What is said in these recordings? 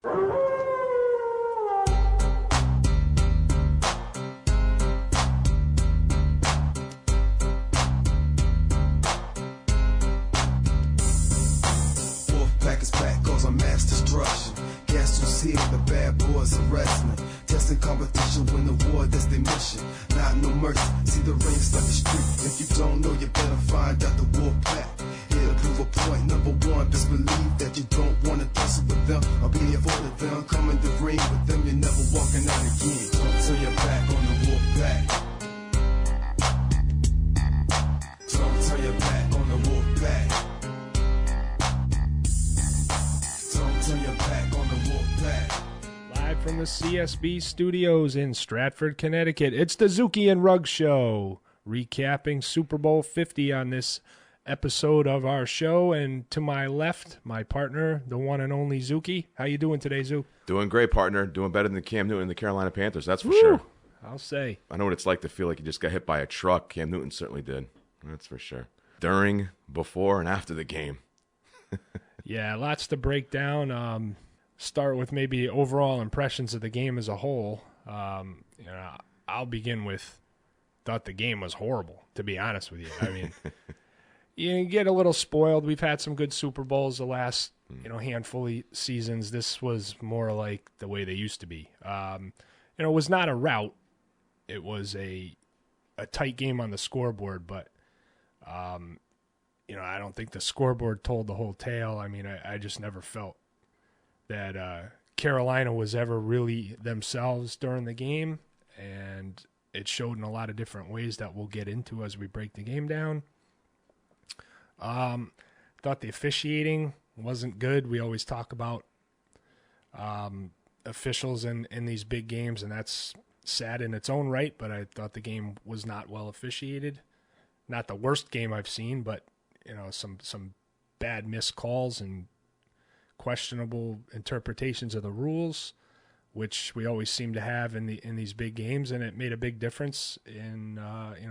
Wolfpack is back, cause I'm mass destruction. Guess who's here? The bad boys are wrestling. Testing competition, win the war, that's their mission. Not no mercy, see the ring start the street. If you don't know, you better find out the Wolfpack. Here to prove a point, number one, just believe that you don't want to tussle with them or be avoided them. Come in the ring with them, you're never walking out again. So you're back on the Wolfpack. Don't turn your back on the Wolfpack. Don't turn your back on the Wolfpack. Live from the CSB studios in Stratford, Connecticut, it's the Zuki and Ruggs Show, recapping Super Bowl 50 on this episode of our show. And to my left, my partner, the one and only Zuki. How you doing today, Zook? Doing great, partner. Doing better than Cam Newton and the Carolina Panthers, that's for sure. I'll say. I know what it's like to feel like you just got hit by a truck. Cam Newton certainly did. That's for sure. During, before, and after the game. Yeah, lots to break down. Start with maybe overall impressions of the game as a whole. I'll begin with thought the game was horrible, to be honest with you. I mean, you get a little spoiled. We've had some good Super Bowls the last handful of seasons. This was more like the way they used to be. It was not a rout. It was a tight game on the scoreboard, but I don't think the scoreboard told the whole tale. I mean, I just never felt that Carolina was ever really themselves during the game, and it showed in a lot of different ways that we'll get into as we break the game down. Thought the officiating wasn't good. We always talk about officials in these big games, and that's sad in its own right, but I thought the game was not well officiated. Not the worst game I've seen, but some bad missed calls and questionable interpretations of the rules, which we always seem to have in these big games, and it made a big difference in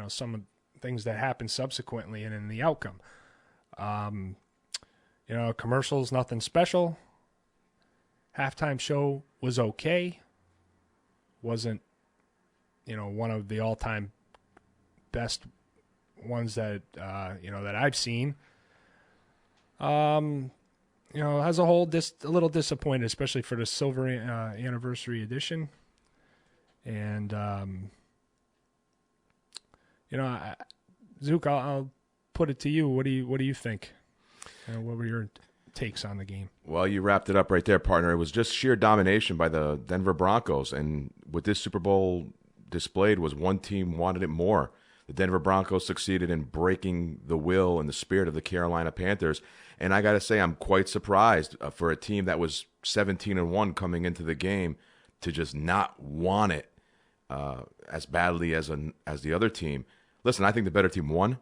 some of the things that happened subsequently and in the outcome. Commercials, nothing special. Halftime show was okay. Wasn't one of the all-time best ones that that I've seen. As a whole, a little disappointed, especially for the silver anniversary edition. And Zook, I'll put it to you. What do you think? What were your takes on the game? Well, you wrapped it up right there, partner. It was just sheer domination by the Denver Broncos, and what this Super Bowl displayed was one team wanted it more. The Denver Broncos succeeded in breaking the will and the spirit of the Carolina Panthers. And I got to say, I'm quite surprised for a team that was 17-1 coming into the game to just not want it as badly as the other team. Listen, I think the better team won.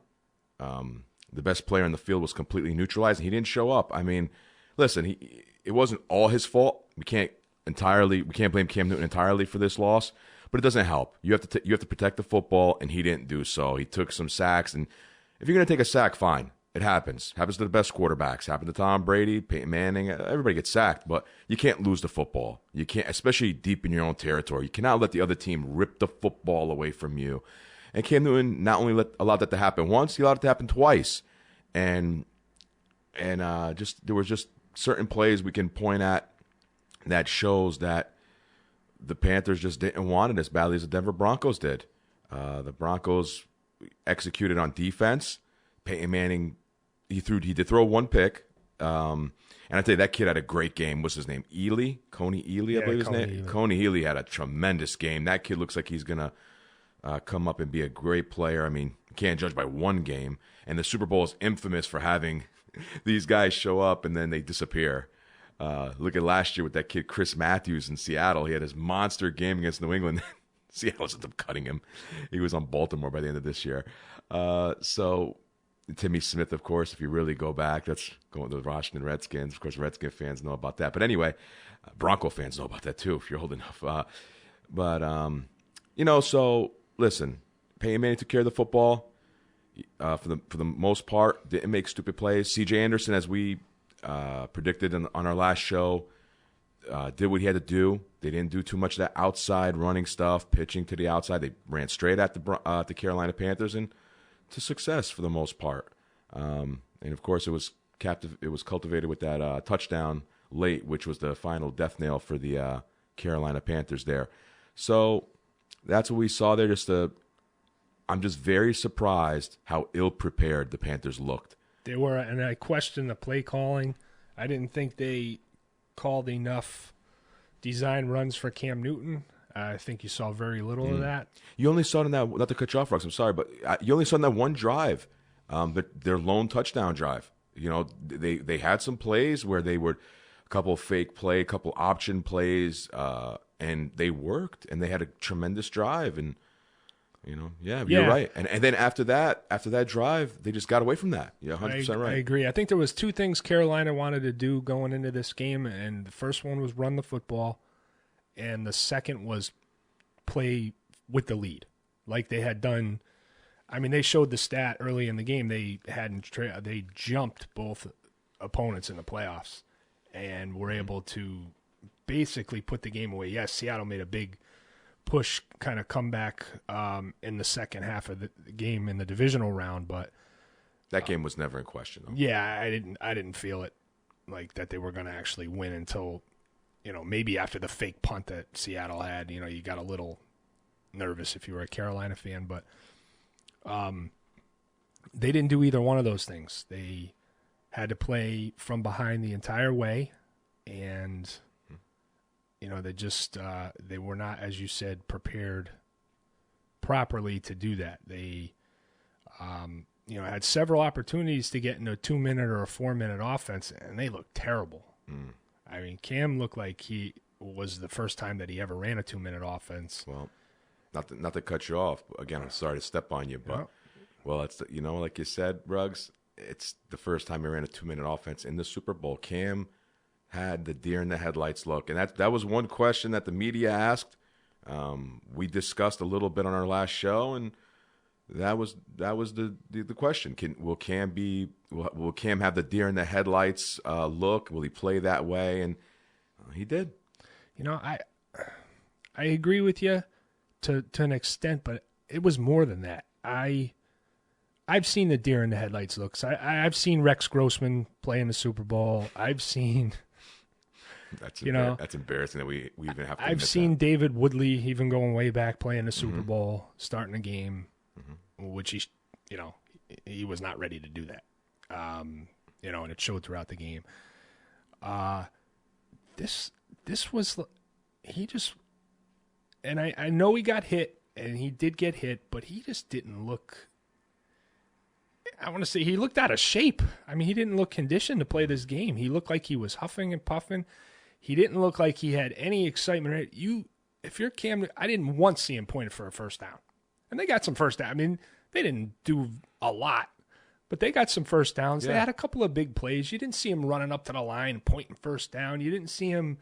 The best player in the field was completely neutralized, and he didn't show up. I mean, listen, it wasn't all his fault. We can't blame Cam Newton entirely for this loss. But it doesn't help. You have to protect the football, and he didn't do so. He took some sacks, and if you're going to take a sack, fine. It happens. Happens to the best quarterbacks. Happened to Tom Brady, Peyton Manning. Everybody gets sacked, but you can't lose the football. You can't, especially deep in your own territory. You cannot let the other team rip the football away from you. And Cam Newton not only allowed that to happen once, he allowed it to happen twice. And there was just certain plays we can point at that shows that the Panthers just didn't want it as badly as the Denver Broncos did. The Broncos executed on defense. Peyton Manning, he did throw one pick. And I tell you, that kid had a great game. What's his name? Coney Ely, I believe his name. Coney Ely had a tremendous game. That kid looks like he's going to come up and be a great player. I mean, you can't judge by one game. And the Super Bowl is infamous for having these guys show up and then they disappear. Look at last year with that kid Chris Matthews in Seattle. He had his monster game against New England. Seattle ended up cutting him. He was on Baltimore by the end of this year. So Timmy Smith, of course, if you really go back, that's going to the Washington Redskins. Of course, Redskin fans know about that. But anyway, Bronco fans know about that too, if you're old enough. So listen, Peyton Manning took care of the football for the most part. Didn't make stupid plays. C.J. Anderson, as we predicted on our last show, did what he had to do. They didn't do too much of that outside running stuff, pitching to the outside. They ran straight at the Carolina Panthers and to success for the most part. And of course, it was cultivated with that touchdown late, which was the final death nail for the Carolina Panthers there. So that's what we saw there. I'm just very surprised how ill-prepared the Panthers looked. They were, and I questioned the play calling. I didn't think they called enough design runs for Cam Newton. I think you saw very little of that. You only saw it in that, not to cut you off, Rox, I'm sorry, but you only saw it in that one drive, their lone touchdown drive. You know, they had some plays where they were a couple fake play, a couple option plays, and they worked, and they had a tremendous drive. And, you know, you're right. And then after that drive, they just got away from that. You're 100% right. I agree. I think there was two things Carolina wanted to do going into this game, and the first one was run the football, and the second was play with the lead, like they had done. I mean, they showed the stat early in the game. They jumped both opponents in the playoffs and were able to basically put the game away. Yes, Seattle made a big push kind of comeback in the second half of the game in the divisional round, but that game was never in question, though. Yeah, I didn't feel it like that they were going to actually win until, you know, maybe after the fake punt that Seattle had. You know, you got a little nervous if you were a Carolina fan, but they didn't do either one of those things. They had to play from behind the entire way, and you know, they were not, as you said, prepared properly to do that. They, you know, had several opportunities to get into a 2-minute or a 4-minute offense, and they looked terrible. I mean, Cam looked like he was the first time that he ever ran a 2-minute offense. Well, not to cut you off. Again, I'm sorry to step on you, but it's you know, like you said, Ruggs, it's the first time he ran a 2-minute offense in the Super Bowl. Cam had the deer in the headlights look, and that was one question that the media asked. We discussed a little bit on our last show, and that was the question. Will Cam have the deer in the headlights look? Will he play that way? And he did. You know, I agree with you to an extent, but it was more than that. I've seen the deer in the headlights looks. I've seen Rex Grossman play in the Super Bowl. I've seen. That's embarrassing that we even have to. I've seen David Woodley even going way back playing the Super Bowl, starting a game, which he was not ready to do that. You know, and it showed throughout the game. This was he just, and I know he got hit, and he did get hit, but he just didn't look. I want to say he looked out of shape. I mean, he didn't look conditioned to play this game. He looked like he was huffing and puffing. He didn't look like he had any excitement. If you're Cam, I didn't once see him pointed for a first down. And they got some first down. I mean, they didn't do a lot, but they got some first downs. Yeah. They had a couple of big plays. You didn't see him running up to the line, pointing first down. You didn't see him.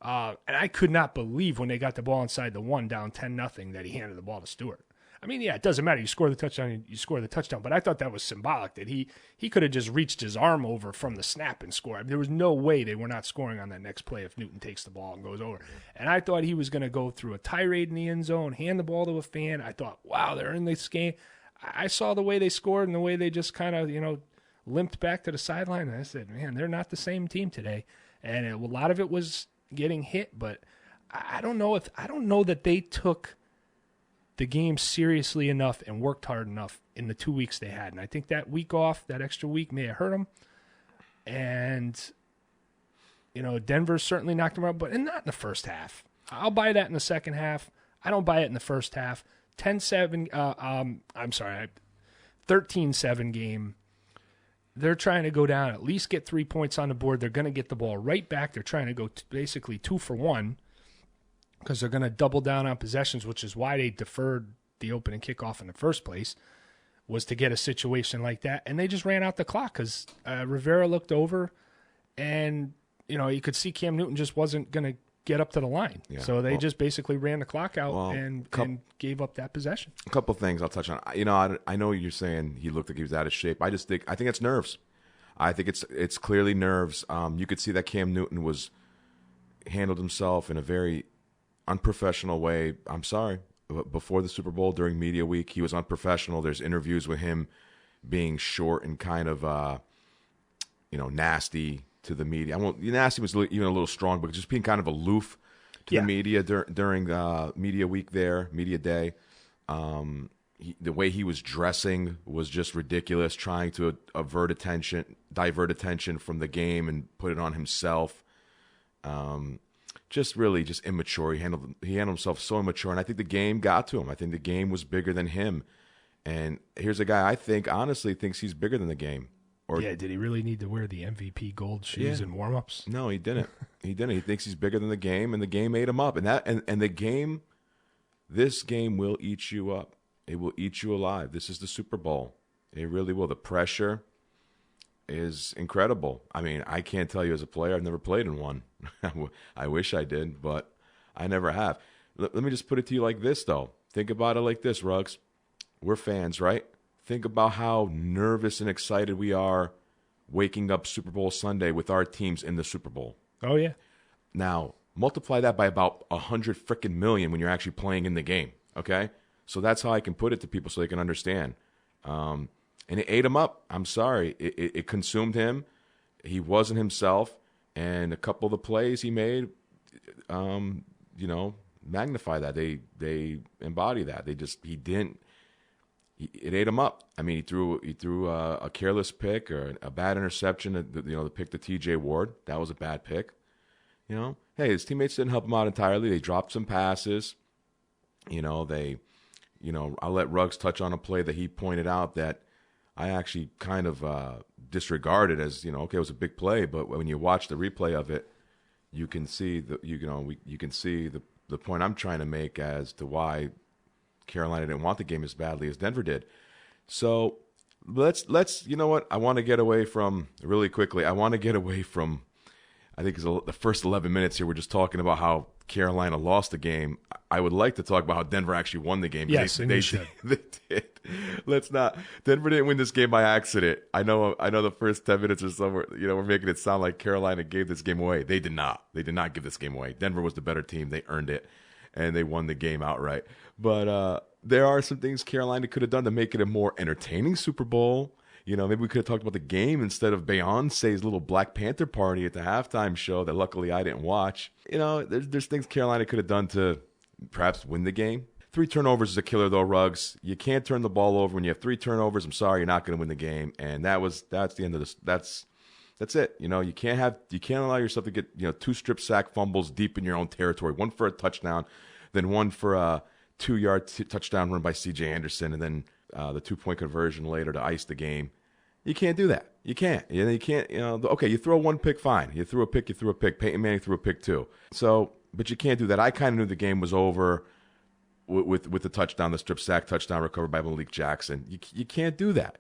And I could not believe when they got the ball inside the 1 down 10-0 that he handed the ball to Stewart. I mean, yeah, it doesn't matter. You score the touchdown, but I thought that was symbolic that he could have just reached his arm over from the snap and scored. I mean, there was no way they were not scoring on that next play if Newton takes the ball and goes over. And I thought he was going to go through a tirade in the end zone, hand the ball to a fan. I thought, wow, they're in this game. I saw the way they scored and the way they just kind of, you know, limped back to the sideline. And I said, man, they're not the same team today. And a lot of it was getting hit, but I don't know that they took the game seriously enough and worked hard enough in the 2 weeks they had. And I think that week off, that extra week may have hurt them. And, you know, Denver certainly knocked them out, but not in the first half. I'll buy that in the second half. I don't buy it in the first half. 13-7 game. They're trying to go down, at least get 3 points on the board. They're going to get the ball right back. They're trying to go basically 2 for 1. Because they're going to double down on possessions, which is why they deferred the opening kickoff in the first place, was to get a situation like that. And they just ran out the clock because Rivera looked over, and you know you could see Cam Newton just wasn't going to get up to the line. Yeah. So they just basically ran the clock out and gave up that possession. A couple things I'll touch on. You know, I know you're saying he looked like he was out of shape. I think it's nerves. I think it's clearly nerves. You could see that Cam Newton was. handled himself in a very unprofessional way. I'm sorry. Before the Super Bowl, during media week, he was unprofessional. There's interviews with him being short and kind of, nasty to the media. Nasty was even a little strong, but just being kind of aloof to the media during media week there, media day. The way he was dressing was just ridiculous, trying to divert attention from the game and put it on himself. Just immature. He handled himself so immature, and I think the game got to him. I think the game was bigger than him. And here's a guy I honestly thinks he's bigger than the game. Did he really need to wear the MVP gold shoes in warm-ups? No, he didn't. He thinks he's bigger than the game, and the game ate him up. And the game, this game will eat you up. It will eat you alive. This is the Super Bowl. It really will. The pressure is incredible. I mean, I can't tell you as a player, I've never played in one. I wish I did, but I never have. Let me just put it to you like this, though. Think about it like this, Ruggs. We're fans, right? Think about how nervous and excited we are waking up Super Bowl Sunday with our teams in the Super Bowl. Oh, yeah. Now, multiply that by about 100 freaking million when you're actually playing in the game, okay? So that's how I can put it to people so they can understand. And it ate him up. I'm sorry. It consumed him. He wasn't himself. And a couple of the plays he made, magnify that. They embody that. It ate him up. I mean, he threw a careless pick or a bad interception. The pick to T.J. Ward, that was a bad pick. Hey, his teammates didn't help him out entirely. They dropped some passes. I'll let Ruggs touch on a play that he pointed out that I actually kind of disregarded as it was a big play, but when you watch the replay of it, you can see the point I'm trying to make as to why Carolina didn't want the game as badly as Denver did. So let's you know what? I want to get away from really quickly. I think it's the first 11 minutes here. We're just talking about how Carolina lost the game. I would like to talk about how Denver actually won the game. Yes, they should. They did. Let's not. Denver didn't win this game by accident. I know the first 10 minutes or so, we're making it sound like Carolina gave this game away. They did not. They did not give this game away. Denver was the better team. They earned it, and they won the game outright. But there are some things Carolina could have done to make it a more entertaining Super Bowl. Maybe we could have talked about the game instead of Beyonce's little Black Panther party at the halftime show that luckily I didn't watch. There's things Carolina could have done to perhaps win the game. 3 turnovers is a killer, though, Ruggs. You can't turn the ball over. When you have 3 turnovers, I'm sorry, you're not going to win the game. And that's the end of this. That's it. You can't allow yourself to get 2 strip sack fumbles deep in your own territory. 1 for a touchdown, then 1 for a 2-yard touchdown run by C.J. Anderson, and then the 2-point conversion later to ice the game. You can't do that. You can't. You can't. Okay, you throw 1 pick, fine. You threw a pick. Peyton Manning threw a pick too. So, but you can't do that. I kind of knew the game was over with the touchdown, the strip sack touchdown recovered by Malik Jackson. You can't do that.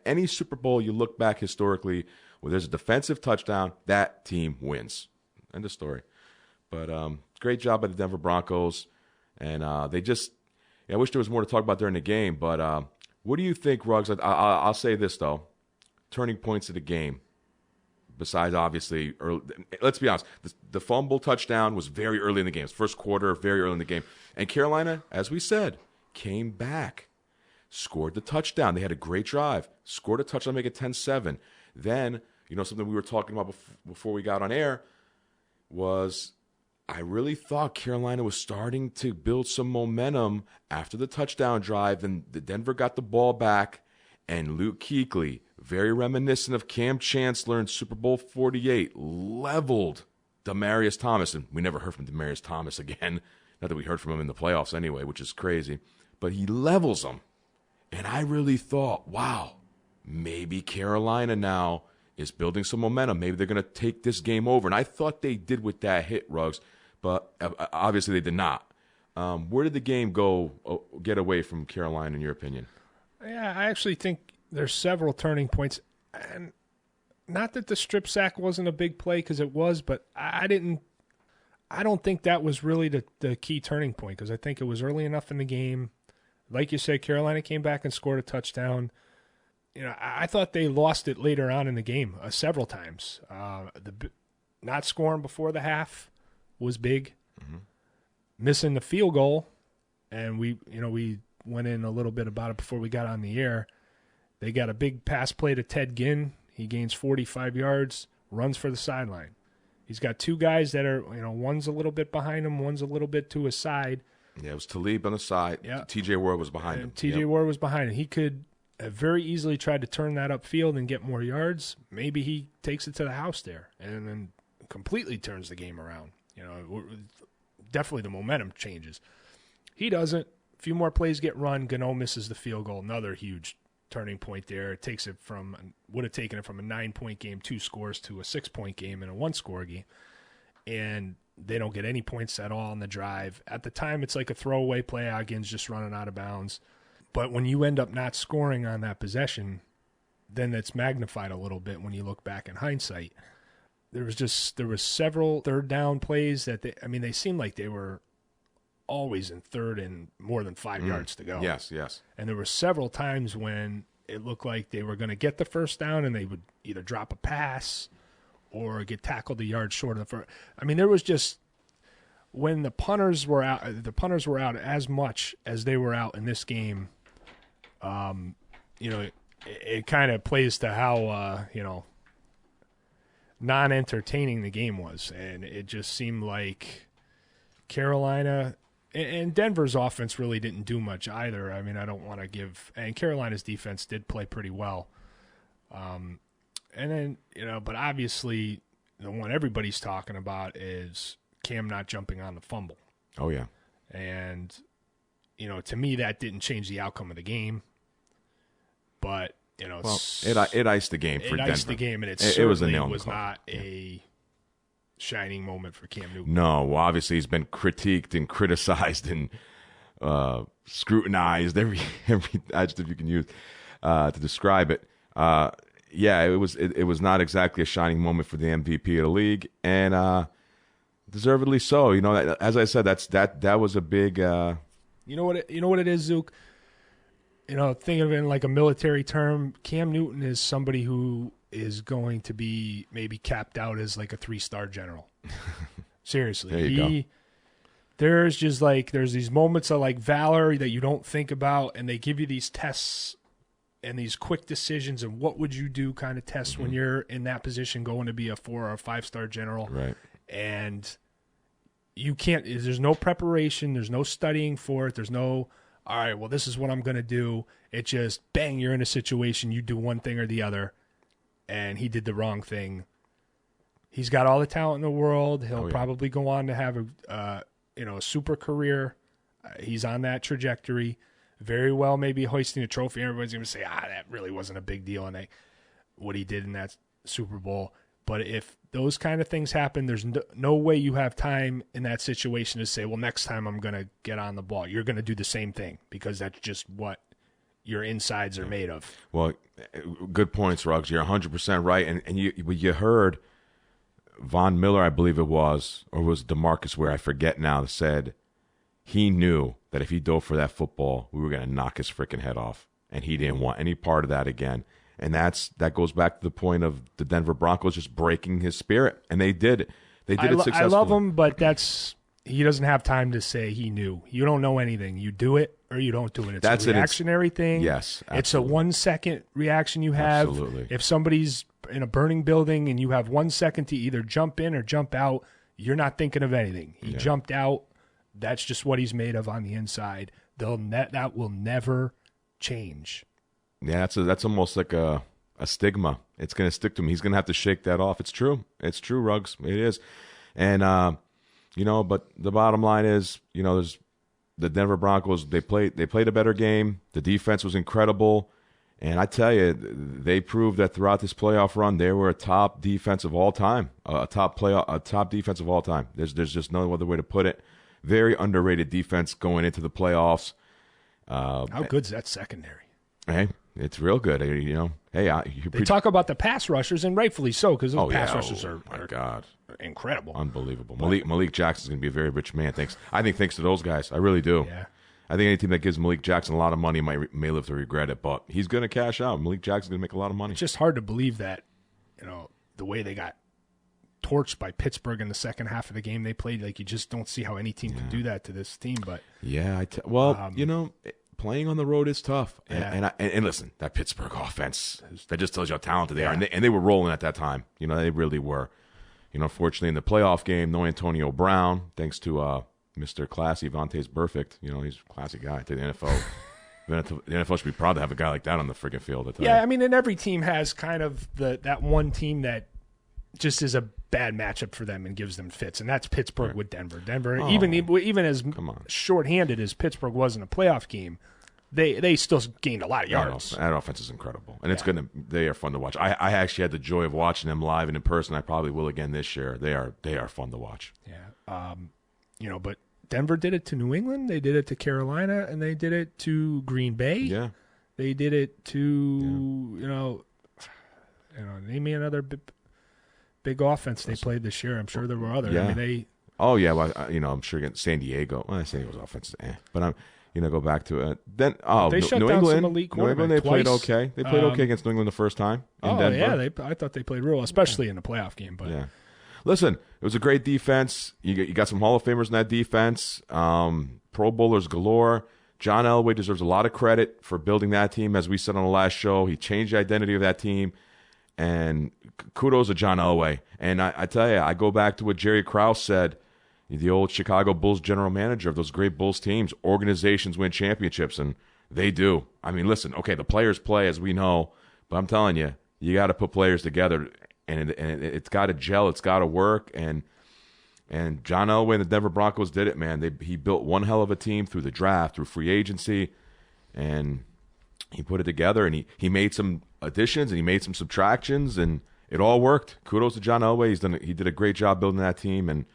Any Super Bowl you look back historically, where there's a defensive touchdown, that team wins. End of story. But great job by the Denver Broncos, and they just. I wish there was more to talk about during the game, but what do you think, Ruggs? I'll say this though. Turning points of the game, besides obviously, let's be honest, the fumble touchdown was very early in the game. First quarter, very early in the game. And Carolina, as we said, came back, scored the touchdown. They had a great drive, scored a touchdown, make it 10-7. Then, something we were talking about before we got on air was I really thought Carolina was starting to build some momentum after the touchdown drive. And the Denver got the ball back, and Luke Kuechly, very reminiscent of Cam Chancellor in Super Bowl 48, leveled Demaryius Thomas. And we never heard from Demaryius Thomas again. Not that we heard from him in the playoffs anyway, which is crazy. But he levels them. And I really thought, wow, maybe Carolina now is building some momentum. Maybe they're going to take this game over. And I thought they did with that hit, Ruggs. But obviously they did not. Where did the game get away from Carolina, in your opinion? Yeah, I actually think there's several turning points. And not that the strip sack wasn't a big play, because it was, but I don't think that was really the key turning point, because I think it was early enough in the game. Like you said, Carolina came back and scored a touchdown. I thought they lost it later on in the game several times. Not scoring before the half was big. Missing the field goal, and we went in a little bit about it before we got on the air. They got a big pass play to Ted Ginn. He gains 45 yards, runs for the sideline. He's got two guys that are, one's a little bit behind him, one's a little bit to his side. Yeah, it was Talib on the side. Yeah. T.J. Ward was behind him. T.J. Ward was behind him. He could have very easily tried to turn that upfield and get more yards. Maybe he takes it to the house there and then completely turns the game around. Definitely the momentum changes. He doesn't. A few more plays get run. Gano misses the field goal. Another huge turning point there. It takes it would have taken it from a 9-point game, 2 scores, to a 6-point game and a 1-score game. And they don't get any points at all on the drive. At the time, it's like a throwaway play. Ogden's just running out of bounds. But when you end up not scoring on that possession, then it's magnified a little bit when you look back in hindsight. There was several third down plays that they seemed like they were always in third and more than 5 yards to go. Yes. And there were several times when it looked like they were going to get the first down and they would either drop a pass or get tackled a yard short of the first. There was just, when the punters were out as much as they were out in this game. It kind of plays to how non-entertaining the game was, and it just seemed like Carolina and Denver's offense really didn't do much either. I don't want to give, and Carolina's defense did play pretty well. And then, but obviously the one everybody's talking about is Cam not jumping on the fumble. Oh, yeah. And, to me, that didn't change the outcome of the game. But, it iced the game for Denver. It iced the game, and it certainly was not Yeah. a shining moment for Cam Newton. No, well, obviously he's been critiqued and criticized and scrutinized, every adjective you can use to describe it. It was not exactly a shining moment for the MVP of the league, and deservedly so. As I said, that was a big. You know what it is, Zook? Think of it in like a military term. Cam Newton is somebody who is going to be maybe capped out as like a 3-star general. Seriously. There you go. There's these moments of like valor that you don't think about, and they give you these tests and these quick decisions and what would you do kind of tests when you're in that position going to be a 4 or a 5-star general. Right. And you can't, there's no preparation, there's no studying for it, there's no, all right, well, this is what I'm going to do. It just, bang, you're in a situation, you do one thing or the other, and he did the wrong thing. He's got all the talent in the world. He'll probably go on to have a super career. He's on that trajectory. Very well, maybe hoisting a trophy. Everybody's going to say, that really wasn't a big deal, and what he did in that Super Bowl. But if those kind of things happen, there's no way you have time in that situation to say, well, next time I'm going to get on the ball. You're going to do the same thing because that's just what your insides are made of. Well, good points, Ruggs. You're 100% right. And you heard Von Miller, I believe it was, or was DeMarcus Ware, I forget now, said he knew that if he dove for that football, we were going to knock his freaking head off. And he didn't want any part of that again. And that goes back to the point of the Denver Broncos just breaking his spirit. And they did it. They did it successfully. I love him, but he doesn't have time to say he knew. You don't know anything. You do it or you don't do it. It's a reactionary thing. Yes, absolutely. It's a 1-second reaction you have. Absolutely. If somebody's in a burning building and you have 1 second to either jump in or jump out, you're not thinking of anything. He jumped out. That's just what he's made of on the inside. That will never change. Yeah, that's almost like a stigma. It's going to stick to him. He's going to have to shake that off. It's true. It's true, Ruggs. It is. And, but the bottom line is, there's the Denver Broncos, they played a better game. The defense was incredible. And I tell you, they proved that throughout this playoff run, they were a top defense of all time, a top defense of all time. There's just no other way to put it. Very underrated defense going into the playoffs. How good's that secondary? Hey, it's real good. They talk about the pass rushers, and rightfully so, because those pass rushers are incredible. Unbelievable. Malik Jackson's going to be a very rich man. I think thanks to those guys. I really do. Yeah. I think any team that gives Malik Jackson a lot of money may live to regret it, but he's going to cash out. Malik Jackson's going to make a lot of money. It's just hard to believe that, the way they got torched by Pittsburgh in the second half of the game they played. Like, you just don't see how any team can do that to this team. But yeah, playing on the road is tough. And listen, that Pittsburgh offense, that just tells you how talented they are. And they were rolling at that time. They really were. Unfortunately, in the playoff game, no Antonio Brown, thanks to Mr. Classy, Vontae's perfect. He's a classy guy. I think the NFL. The NFL should be proud to have a guy like that on the friggin' field. Yeah, I mean, and every team has kind of that one team that just is a bad matchup for them and gives them fits, and that's Pittsburgh with Denver. Even as shorthanded as Pittsburgh was in a playoff game, they still gained a lot of yards. That offense is incredible, and they are fun to watch. I actually had the joy of watching them live and in person. I probably will again this year. They are fun to watch. Yeah, but Denver did it to New England. They did it to Carolina, and they did it to Green Bay. Yeah, they did it to name me another big offense they played this year. I'm sure there were others. Yeah. I mean, Oh yeah, well, I'm sure against San Diego. Well, San Diego's offense, but I'm. Go back to it. Then, they shut New down England. Some elite New England, they twice. played okay. They played okay against New England the first time in Denver. Yeah, I thought they played real, especially in the playoff game. But yeah, listen, it was a great defense. You got some Hall of Famers in that defense. Pro Bowlers galore. John Elway deserves a lot of credit for building that team. As we said on the last show, he changed the identity of that team. And kudos to John Elway. And I tell you, I go back to what Jerry Krause said. The old Chicago Bulls general manager of those great Bulls teams. Organizations win championships, and they do. I mean, listen, okay, the players play, as we know, but I'm telling you, you got to put players together, and it's got to gel, it's got to work, and John Elway and the Denver Broncos did it, man. He built one hell of a team through the draft, through free agency, and he put it together, and he made some additions, and he made some subtractions, and it all worked. Kudos to John Elway. He did a great job building that team, and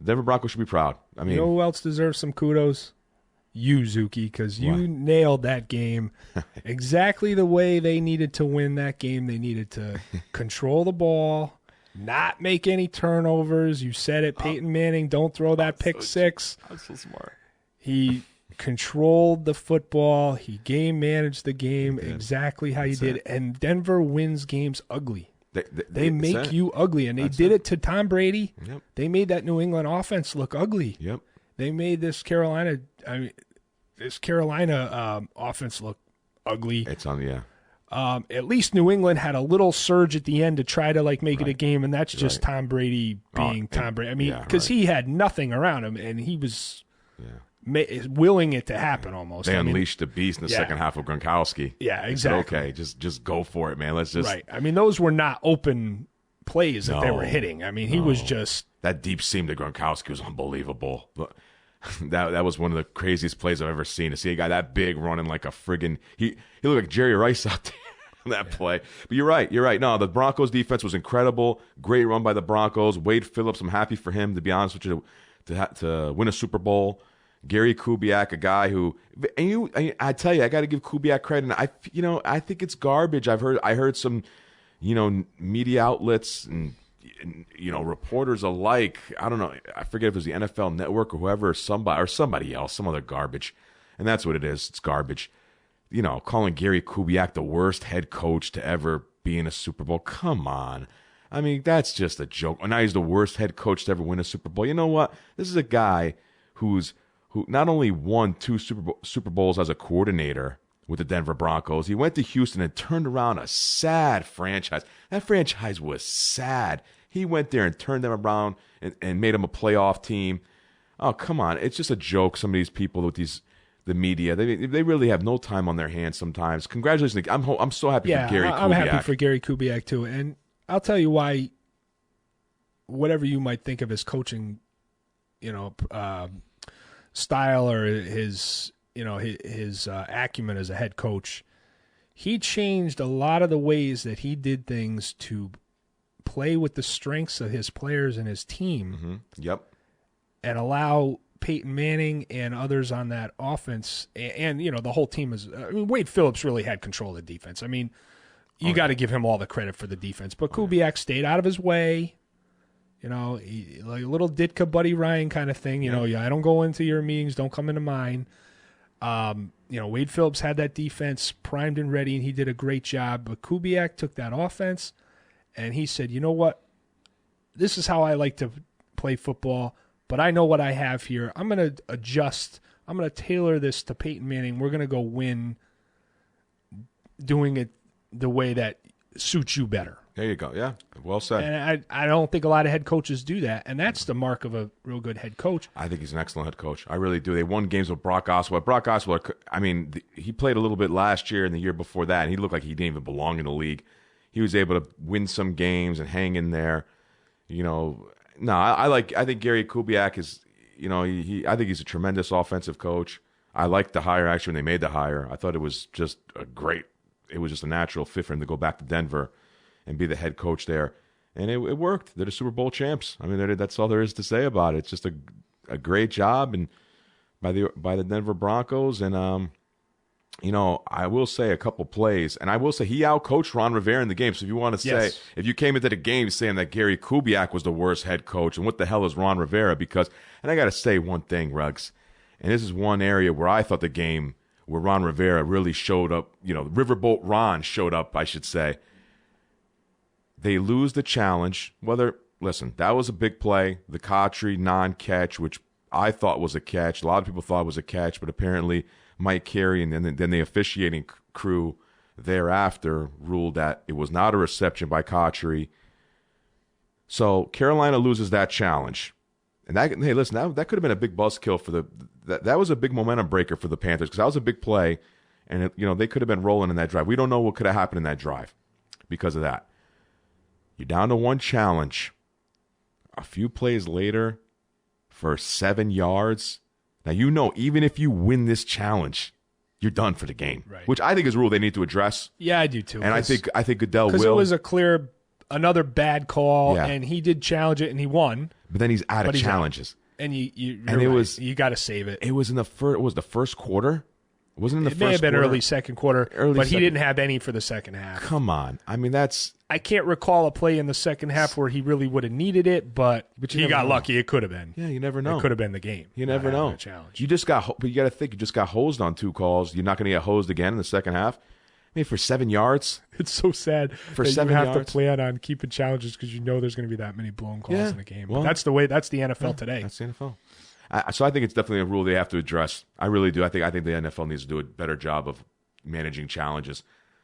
the Denver Broncos should be proud. I mean, you know who else deserves some kudos? You, Zuki, because you nailed that game exactly the way they needed to win that game. They needed to control the ball, not make any turnovers. You said it, Peyton Manning, don't throw that pick six. I'm so smart. He controlled the football. He game managed the game exactly how you did. And Denver wins games ugly. They make you ugly, and they did it to Tom Brady. Yep. They made that New England offense look ugly. Yep. They made this Carolina offense look ugly. It's on, yeah. At least New England had a little surge at the end to try to make it a game, and that's just Tom Brady being Tom Brady. I mean, because he had nothing around him, and he was willing it to happen almost. They unleashed the beast in the second half of Gronkowski. Yeah, exactly. Okay, just go for it, man. Let's just I mean, those were not open plays that they were hitting. I mean, he was just that deep seam to Gronkowski was unbelievable. That was one of the craziest plays I've ever seen. To see a guy that big running like a friggin' he looked like Jerry Rice out there on that play. But you're right. No, the Broncos defense was incredible. Great run by the Broncos. Wade Phillips, I'm happy for him, to be honest with you, to win a Super Bowl. Gary Kubiak, a guy who, I tell you, I got to give Kubiak credit. And I think it's garbage. I heard some, media outlets and reporters alike. I don't know. I forget if it was the NFL Network or whoever, or somebody else, some other garbage. And that's what it is. It's garbage. Calling Gary Kubiak the worst head coach to ever be in a Super Bowl. Come on. I mean, that's just a joke. Now he's the worst head coach to ever win a Super Bowl. You know what? This is a guy who not only won 2 Super Bowls as a coordinator with the Denver Broncos, he went to Houston and turned around a sad franchise. That franchise was sad. He went there and turned them around and made them a playoff team. Oh, come on. It's just a joke, some of these people with the media. They really have no time on their hands sometimes. Congratulations. I'm so happy for Gary Kubiak. I'm happy for Gary Kubiak, too. And I'll tell you why, whatever you might think of his coaching, style or his acumen as a head coach, he changed a lot of the ways that he did things to play with the strengths of his players and his team. Mm-hmm. Yep. And allow Peyton Manning and others on that offense, and the whole team is. Wade Phillips really had control of the defense. I mean, you got to give him all the credit for the defense, but Kubiak stayed out of his way. Like a little Ditka Buddy Ryan kind of thing. I don't go into your meetings, don't come into mine. Wade Phillips had that defense primed and ready, and he did a great job. But Kubiak took that offense, and he said, you know what? this is how I like to play football, but I know what I have here. I'm going to adjust. I'm going to tailor this to Peyton Manning. We're going to go win doing it the way that suits you better. There you go. Yeah, well said. And I don't think a lot of head coaches do that, and that's the mark of a real good head coach. I think he's an excellent head coach. I really do. They won games with Brock Osweiler. Brock Osweiler, I mean, he played a little bit last year and the year before that, and he looked like he didn't even belong in the league. He was able to win some games and hang in there. You know, no, I think Gary Kubiak is, you know, I think he's a tremendous offensive coach. I liked the hire actually when they made the hire. I thought it was just it was just a natural fit for him to go back to Denver and be the head coach there. And it worked. They're the Super Bowl champs. I mean, that's all there is to say about it. It's just a great job and by the Denver Broncos. And, you know, I will say a couple plays. And I will say he outcoached Ron Rivera in the game. So if you want to say, if you came into the game saying that Gary Kubiak was the worst head coach, and what the hell is Ron Rivera? Because, and I got to say one thing, Ruggs, and this is one area where I thought the game where Ron Rivera really showed up, you know, Riverboat Ron showed up, I should say. They lose the challenge. Listen, that was a big play. The Cotry non-catch, which I thought was a catch. A lot of people thought it was a catch, but apparently Mike Carey and then the officiating crew thereafter ruled that it was not a reception by Cotry. So Carolina loses that challenge. And that could have been a big buzzkill for that was a big momentum breaker for the Panthers because that was a big play, and they could have been rolling in that drive. We don't know what could have happened in that drive because of that. You're down to one challenge. A few plays later, for 7 yards. Now even if you win this challenge, you're done for the game, right. Which I think is a rule they need to address. Yeah, I do too. And I think Goodell will. Because it was another bad call, Yeah. and he did challenge it, and he won. But then he's out of challenges. And you got to save it. It was in the first quarter. It wasn't in the first quarter. It may have been early second quarter, but he didn't have any for the second half. Come on. I mean, I can't recall a play in the second half where he really would have needed it, but he got lucky. It could have been. Yeah, you never know. It could have been the game. You never know. Challenge. But you got to think, you just got hosed on 2 calls. You're not going to get hosed again in the second half. I mean, for 7 yards. It's so sad for that 7 you have yards. to plan on keeping challenges because you know there's going to be that many blown calls in the game. Well, but that's the NFL today. That's the NFL. So I think it's definitely a rule they have to address. I really do. I think the NFL needs to do a better job of managing challenges.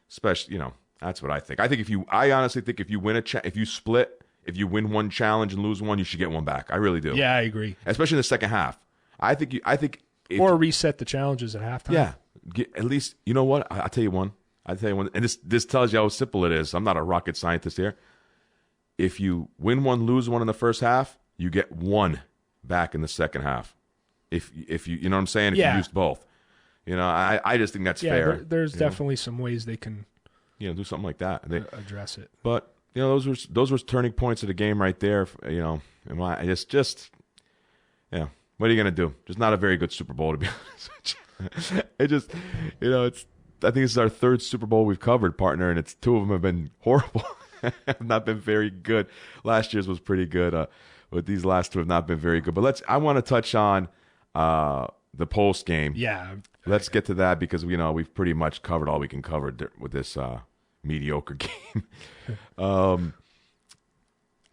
Especially, that's what I think. I honestly think if you win if you win one challenge and lose one, you should get one back. I really do. Yeah, I agree. Especially in the second half. Or reset the challenges at halftime. Yeah. At least, you know what? I'll tell you one. And this tells you how simple it is. I'm not a rocket scientist here. If you win one, lose one in the first half, you get one back in the second half. If you know what I'm saying? If you used both. I just think that's fair. There's definitely some ways they can do something like that. Address it. But those were turning points of the game right there. It's just what are you gonna do? Just not a very good Super Bowl, to be honest with you. It just I think this is our 3rd Super Bowl we've covered, partner, and 2 of them have been horrible. Have not been very good. Last year's was pretty good, but these last 2 have not been very good. But I want to touch on the post game. Yeah. Let's get to that because we've pretty much covered all we can cover with this mediocre game.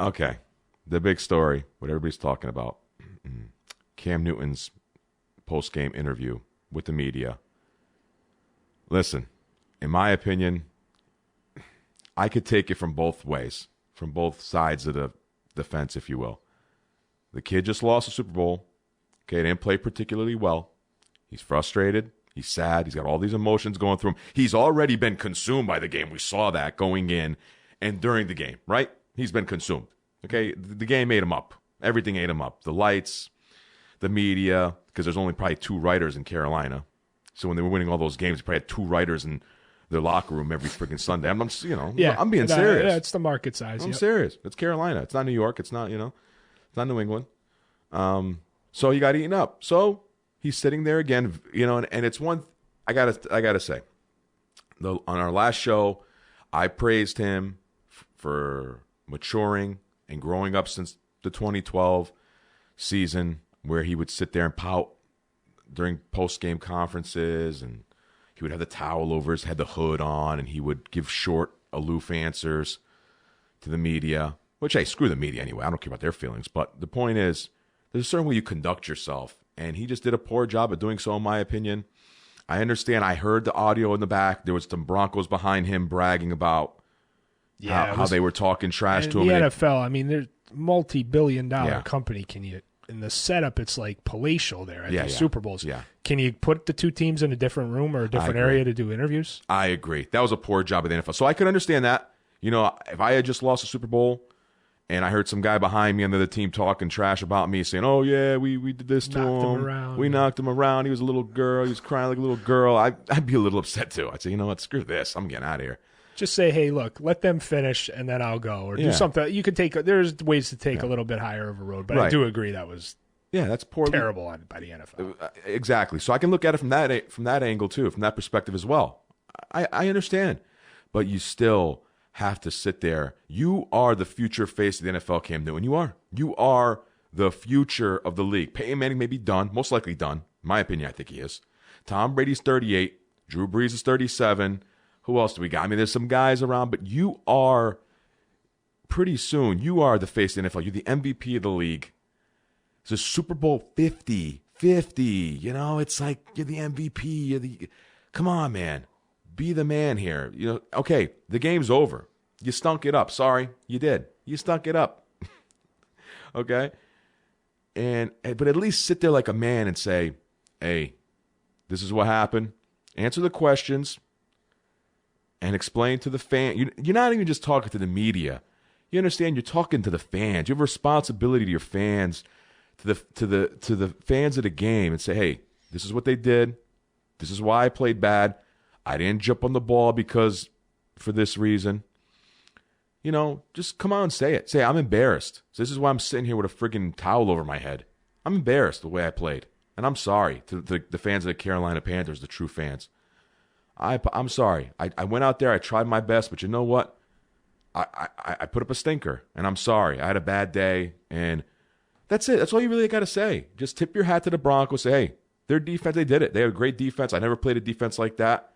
Okay, the big story, what everybody's talking about, Cam Newton's post game interview with the media. Listen, in my opinion, I could take it from both ways, from both sides of the fence, if you will. The kid just lost the Super Bowl. Okay, didn't play particularly well. He's frustrated. He's sad. He's got all these emotions going through him. He's already been consumed by the game. We saw that going in and during the game, right? He's been consumed. Okay, the game ate him up. Everything ate him up. The lights, the media, because there's only probably 2 writers in Carolina. So when they were winning all those games, they probably had 2 writers in their locker room every freaking Sunday. I'm being serious. Yeah, it's the market size. I'm serious. It's Carolina. It's not New York. It's not, it's not New England. So he got eaten up. So he's sitting there again, and it's one I gotta say. On our last show, I praised him for maturing and growing up since the 2012 season, where he would sit there and pout during post-game conferences, and he would have the towel over his head, the hood on, and he would give short, aloof answers to the media. Which, hey, screw the media anyway. I don't care about their feelings. But the point is, there's a certain way you conduct yourself. And he just did a poor job of doing so, in my opinion. I understand. I heard the audio in the back. There was some Broncos behind him bragging about how they were talking trash to him. The NFL, I mean, there's multi-billion-dollar company. In the setup, it's like palatial there at the Super Bowls. Yeah. Can you put the two teams in a different room or a different area to do interviews? I agree. That was a poor job of the NFL. So I could understand that. If I had just lost a Super Bowl and I heard some guy behind me under the team talking trash about me, saying, "Oh yeah, we did this to him. We knocked him around. He was a little girl. He was crying like a little girl." I'd be a little upset too. I'd say, "You know what? Screw this. I'm getting out of here." Just say, "Hey, look, let them finish, and then I'll go," or do something. You could take. There's ways to take a little bit higher of a road, but I do agree that was that's poorly, terrible by the NFL. Exactly. So I can look at it from that angle too, from that perspective as well. I understand, but you still have to sit there. You are the future face of the NFL, Cam Newton. You are the future of the league. Peyton Manning may be done, most likely done. In my opinion, I think he is. Tom Brady's 38. Drew Brees is 37. Who else do we got? I mean, there's some guys around, but you are, pretty soon, you are the face of the NFL. You're the MVP of the league. It's a Super Bowl 50. It's like you're the MVP. Come on, man. Be the man here. Okay, the game's over. You stunk it up. Sorry, you did. You stunk it up. Okay? But at least sit there like a man and say, "Hey, this is what happened. Answer the questions and explain to the fan." You're not even just talking to the media. You understand? You're talking to the fans. You have a responsibility to your fans, to the fans of the game, and say, "Hey, this is what they did. This is why I played bad. I didn't jump on the ball for this reason." Just come on, say it. Say, "I'm embarrassed. So this is why I'm sitting here with a friggin' towel over my head. I'm embarrassed the way I played. And I'm sorry to the fans of the Carolina Panthers, the true fans. I'm sorry. I went out there. I tried my best. But you know what? I put up a stinker. And I'm sorry. I had a bad day. And that's it. That's all you really got to say. Just tip your hat to the Broncos. Say, hey, their defense, they did it. They have a great defense. I never played a defense like that.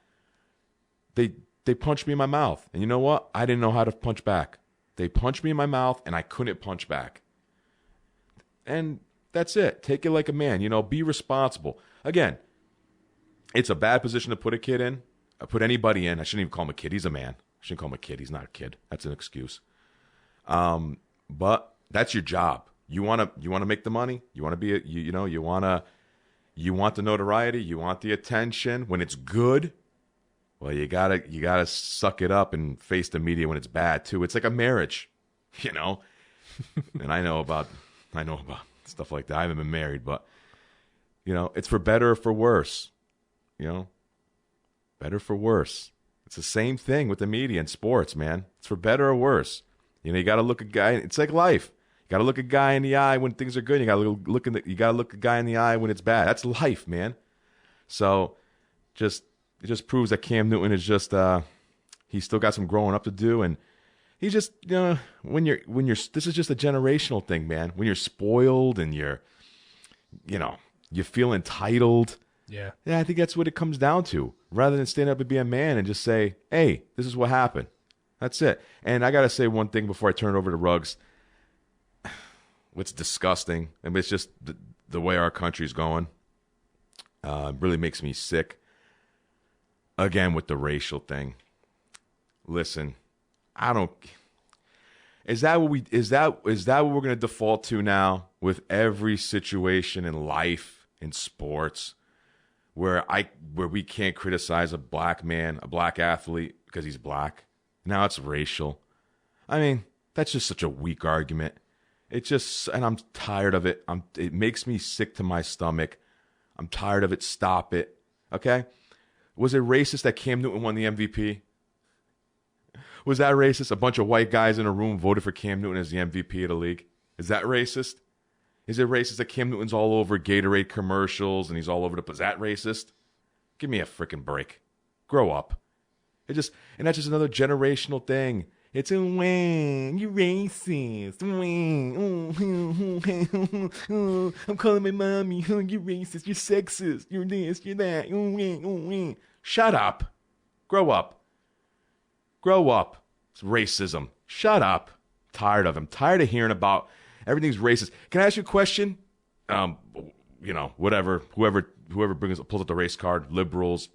They punched me in my mouth. And you know what? I didn't know how to punch back. They punched me in my mouth, and I couldn't punch back. And that's it. Take it like a man. Be responsible. Again, it's a bad position to put a kid in. Put anybody in. I shouldn't even call him a kid. He's a man. I shouldn't call him a kid. He's not a kid. That's an excuse. But that's your job. You want to make the money. You want to be you want the notoriety. You want the attention. When it's good, well, you gotta suck it up and face the media when it's bad too. It's like a marriage, And I know about stuff like that. I haven't been married, but it's for better or for worse. Better for worse. It's the same thing with the media and sports, man. It's for better or worse. You got to look a guy. It's like life. You got to look a guy in the eye when things are good. You got to look a guy in the eye when it's bad. That's life, man. So, it just proves that Cam Newton is just he's still got some growing up to do, and he's just when you're this is just a generational thing, man. When you're spoiled and you feel entitled. Yeah, I think that's what it comes down to. Rather than stand up and be a man and just say, "Hey, this is what happened." That's it. And I gotta say one thing before I turn it over to Ruggs. What's disgusting, I mean, it's just the way our country's going. Really makes me sick. Again, with the racial thing. Listen, is that what we're going to default to now with every situation in life, in sports, where we can't criticize a black man, a black athlete because he's black? Now it's racial. I mean, that's just such a weak argument. And I'm tired of it. It makes me sick to my stomach. I'm tired of it. Stop it. Okay? Was it racist that Cam Newton won the MVP? Was that racist? A bunch of white guys in a room voted for Cam Newton as the MVP of the league. Is that racist? Is it racist that Cam Newton's all over Gatorade commercials and he's all over is that racist? Give me a freaking break. Grow up. And that's just another generational thing. It's a win. You racist. I'm calling my mommy. You racist. You're sexist. You're this. You're that. Shut up. Grow up. Grow up. It's racism. Shut up. Tired of him. Tired of hearing about everything's racist. Can I ask you a question? Whatever. Whoever pulls up the race card, liberals,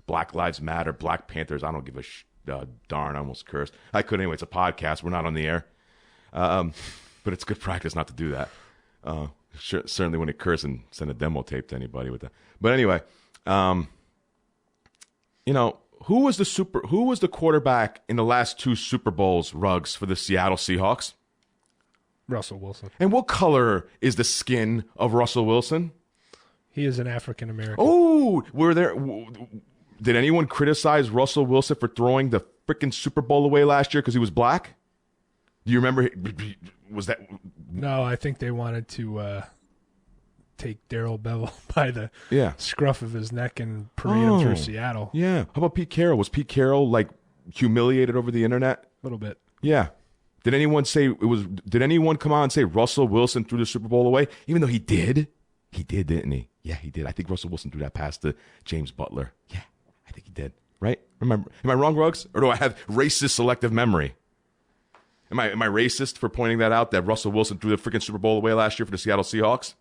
Black Lives Matter, Black Panthers. I don't give a darn. I almost cursed. I could anyway. It's a podcast. We're not on the air. But it's good practice not to do that. Certainly when you curse and send a demo tape to anybody with that. But anyway, who was the quarterback in the last 2 Super Bowls, Ruggs, for the Seattle Seahawks? Russell Wilson. And what color is the skin of Russell Wilson? He is an African American. Oh, did anyone criticize Russell Wilson for throwing the freaking Super Bowl away last year because he was black? Do you remember? Was that? No, I think they wanted to take Darrell Bevel by the scruff of his neck and parade him through Seattle. Yeah. How about Pete Carroll? Was Pete Carroll humiliated over the internet? A little bit. Yeah. Did anyone come on and say Russell Wilson threw the Super Bowl away? Even though he did. He did, didn't he? Yeah, he did. I think Russell Wilson threw that pass to James Butler. Yeah, I think he did. Right? Remember? Am I wrong, Ruggs? Or do I have racist selective memory? Am I racist for pointing that out, that Russell Wilson threw the freaking Super Bowl away last year for the Seattle Seahawks?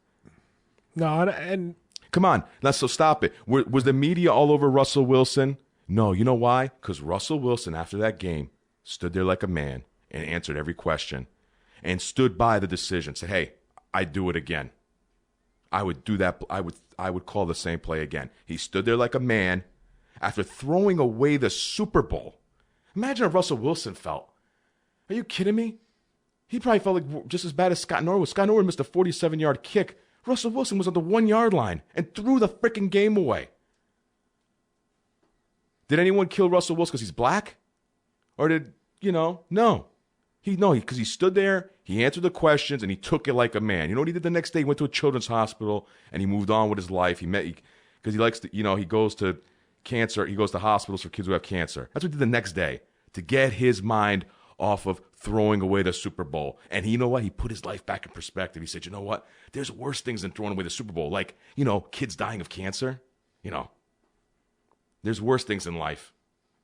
No, and come on. So stop it. Was the media all over Russell Wilson? No. You know why? Because Russell Wilson, after that game, stood there like a man and answered every question and stood by the decision. Said, hey, I'd do it again. I would do that. I would call the same play again. He stood there like a man after throwing away the Super Bowl. Imagine how Russell Wilson felt. Are you kidding me? He probably felt like just as bad as Scott Norwood. Scott Norwood missed a 47-yard kick. Russell Wilson was on the 1-yard line and threw the freaking game away. Did anyone kill Russell Wilson because he's black? Or no. Because he stood there, he answered the questions, and he took it like a man. You know what he did the next day? He went to a children's hospital, and he moved on with his life. Because he likes to, he goes to cancer. He goes to hospitals for kids who have cancer. That's what he did the next day to get his mind off of throwing away the Super Bowl. And you know what? He put his life back in perspective. He said, you know what? There's worse things than throwing away the Super Bowl. Like, kids dying of cancer. There's worse things in life.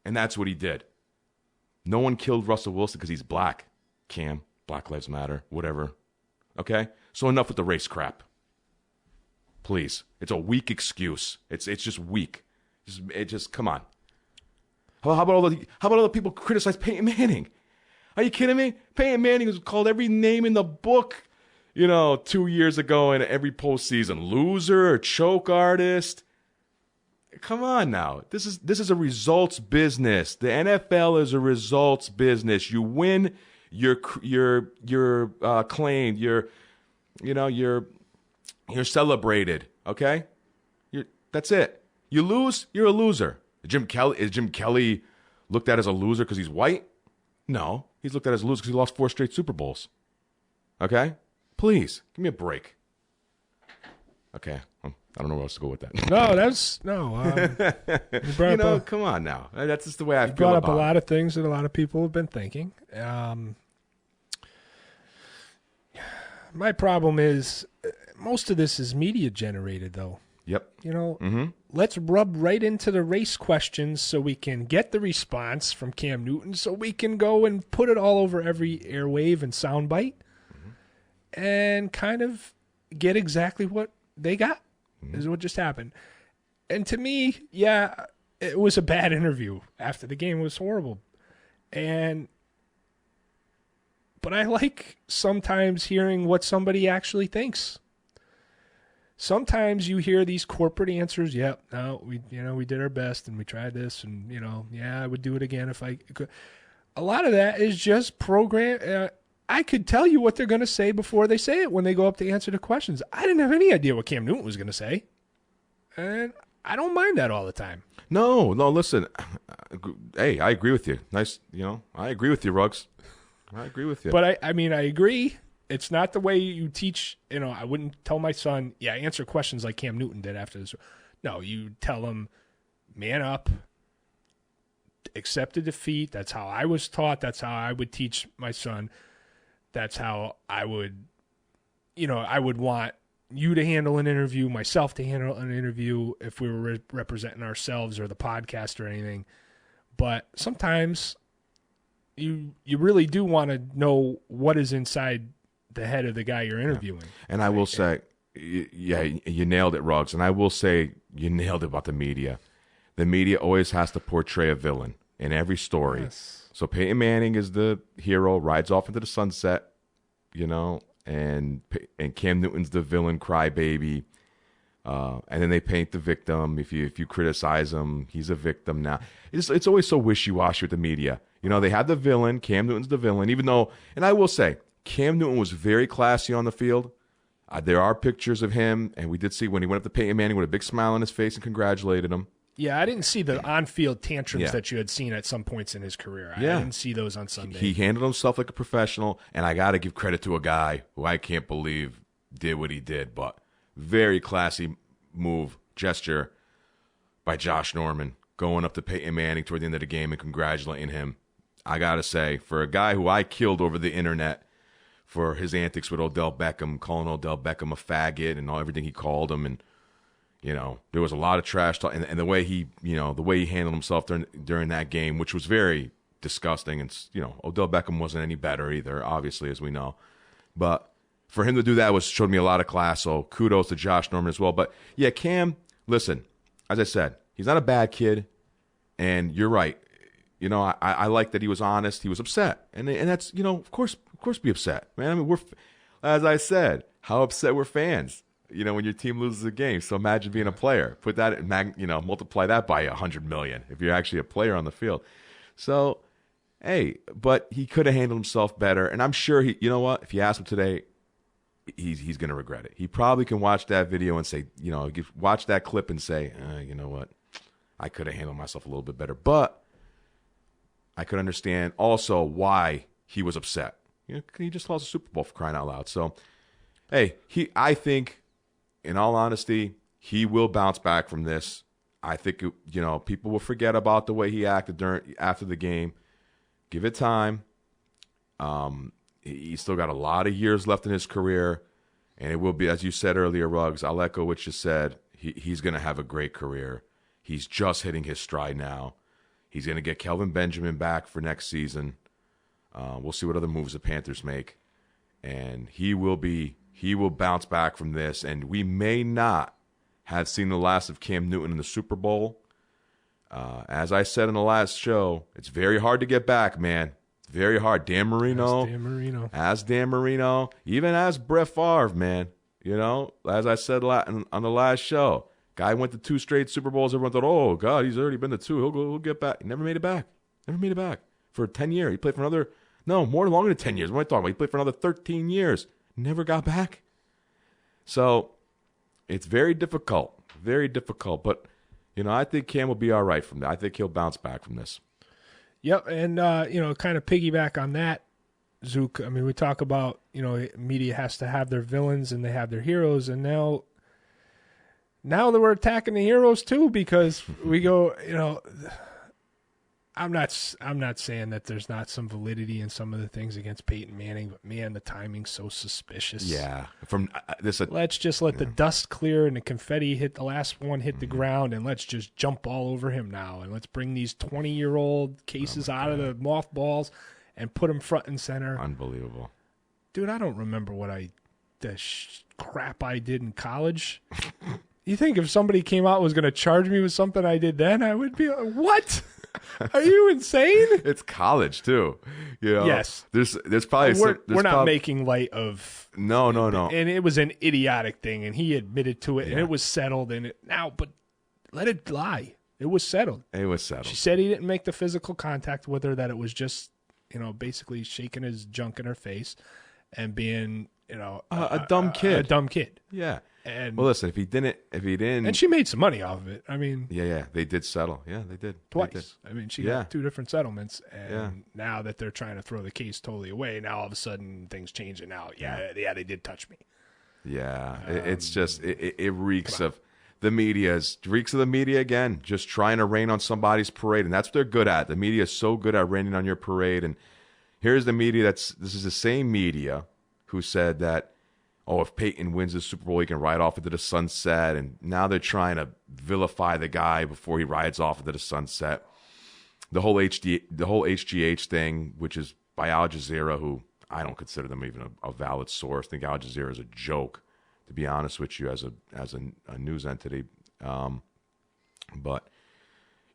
And that's what he did. No one killed Russell Wilson because he's black. Cam, Black Lives Matter, whatever. Okay? So enough with the race crap. Please. It's a weak excuse. It's just weak. Just come on. How about all the people criticize Peyton Manning? Are you kidding me? Peyton Manning was called every name in the book, 2 years ago in every postseason. Loser or choke artist. Come on now. This is a results business. The NFL is a results business. You win, you're claimed. You're celebrated. Okay. That's it. You lose, you're a loser. Is Jim Kelly looked at as a loser because he's white? No, he's looked at as a loser because he lost 4 straight Super Bowls. Okay? Please, give me a break. Okay, I don't know where else to go with that. Come on now. That's just the way I feel about it. You brought up a lot of things that a lot of people have been thinking. My problem is most of this is media generated, though. Yep. Let's rub right into the race questions so we can get the response from Cam Newton so we can go and put it all over every airwave and soundbite and kind of get exactly what they got is what just happened. And to me, yeah, it was a bad interview after the game. It was horrible. But I like sometimes hearing what somebody actually thinks. Sometimes you hear these corporate answers. Yep, no, we did our best and we tried this, and I would do it again if I could. A lot of that is just program. I could tell you what they're going to say before they say it when they go up to answer the questions. I didn't have any idea what Cam Newton was going to say, and I don't mind that all the time. No, listen. Hey, I agree with you. Nice, I agree with you, Ruggs. I agree with you. But I agree. It's not the way you teach. I wouldn't tell my son, answer questions like Cam Newton did after this. No, you tell him, man up, accept the defeat. That's how I was taught. That's how I would teach my son. That's how I would, I would want you to handle an interview, myself to handle an interview if we were representing ourselves or the podcast or anything. But sometimes you really do want to know what is inside the head of the guy you're interviewing. And I will say, yeah, you nailed it, Ruggs. And I will say you nailed it about the media. The media always has to portray a villain in every story. Yes. So Peyton Manning is the hero, rides off into the sunset, and Cam Newton's the villain, crybaby. And then they paint the victim. If you criticize him, he's a victim now. It's always so wishy-washy with the media. They had the villain. Cam Newton's the villain, even though, and I will say, Cam Newton was very classy on the field. There are pictures of him, and we did see when he went up to Peyton Manning with a big smile on his face and congratulated him. Yeah, I didn't see the on-field tantrums that you had seen at some points in his career. I didn't see those on Sunday. He handled himself like a professional, and I got to give credit to a guy who I can't believe did what he did, but very classy gesture by Josh Norman, going up to Peyton Manning toward the end of the game and congratulating him. I got to say, for a guy who I killed over the internet for his antics with Odell Beckham, calling Odell Beckham a faggot and everything he called him, and there was a lot of trash talk, and the way he handled himself during that game, which was very disgusting. And Odell Beckham wasn't any better either, obviously, as we know. But for him to do that showed me a lot of class. So kudos to Josh Norman as well. But yeah, Cam, listen, as I said, he's not a bad kid, and you're right. I like that he was honest. He was upset, and that's of course be upset, man. I mean, as I said, how upset we're fans. When your team loses a game. So imagine being a player. Put that, multiply that by 100 million if you're actually a player on the field. So, hey, but he could have handled himself better. And I'm sure if you ask him today, he's going to regret it. He probably can watch that video and say, watch that clip and say, you know what, I could have handled myself a little bit better. But I could understand also why he was upset. He just lost a Super Bowl, for crying out loud. So, hey, I think, in all honesty, he will bounce back from this. I think people will forget about the way he acted after the game. Give it time. He's still got a lot of years left in his career, and it will be, as you said earlier, Ruggs. I'll echo what you said. He's going to have a great career. He's just hitting his stride now. He's going to get Kelvin Benjamin back for next season. We'll see what other moves the Panthers make, and he will bounce back from this, and we may not have seen the last of Cam Newton in the Super Bowl. As I said in the last show, it's very hard to get back, man. Very hard. Dan Marino. Even as Brett Favre, man. As I said on the last show, guy went to 2 straight Super Bowls. Everyone thought, oh, God, he's already been to 2. He'll get back. He never made it back. For 10 years. He played for longer than 10 years. What am I talking about? He played for another 13 years. Never got back. So it's very difficult. But, I think Cam will be all right from that. I think he'll bounce back from this. Yep, and, kind of piggyback on that, Zook. I mean, we talk about, media has to have their villains and they have their heroes, and now that we're attacking the heroes too, because we go, I'm not saying that there's not some validity in some of the things against Peyton Manning, but man, the timing's so suspicious. Yeah. Let's just let the dust clear and the confetti hit the ground, and let's just jump all over him now, and let's bring these 20-year-old cases out of the mothballs and put them front and center. Unbelievable. Dude, I don't remember the crap I did in college. You think if somebody came out and was going to charge me with something I did then, I would be like, what? Are you insane? It's college too. Yes. There's probably we're not making light of. No. And it was an idiotic thing, and he admitted to it, and it was settled. But let it lie. It was settled. She said he didn't make the physical contact with her. That it was just basically shaking his junk in her face and being a dumb kid. A dumb kid. Yeah. And well, listen, if he didn't, and she made some money off of it. I mean, yeah, they did settle. Yeah, they did twice. They did. I mean, she got 2 different settlements, and now that they're trying to throw the case totally away, now all of a sudden things change, and now, they did touch me. Yeah, it's just it reeks of the media. Reeks of the media again, just trying to rain on somebody's parade, and that's what they're good at. The media is so good at raining on your parade, and here's the media this is the same media who said that, if Peyton wins the Super Bowl, he can ride off into the sunset. And now they're trying to vilify the guy before he rides off into the sunset. the whole HGH thing, which is by Al Jazeera, who I don't consider them even a valid source. I think Al Jazeera is a joke, to be honest with you, as a news entity. But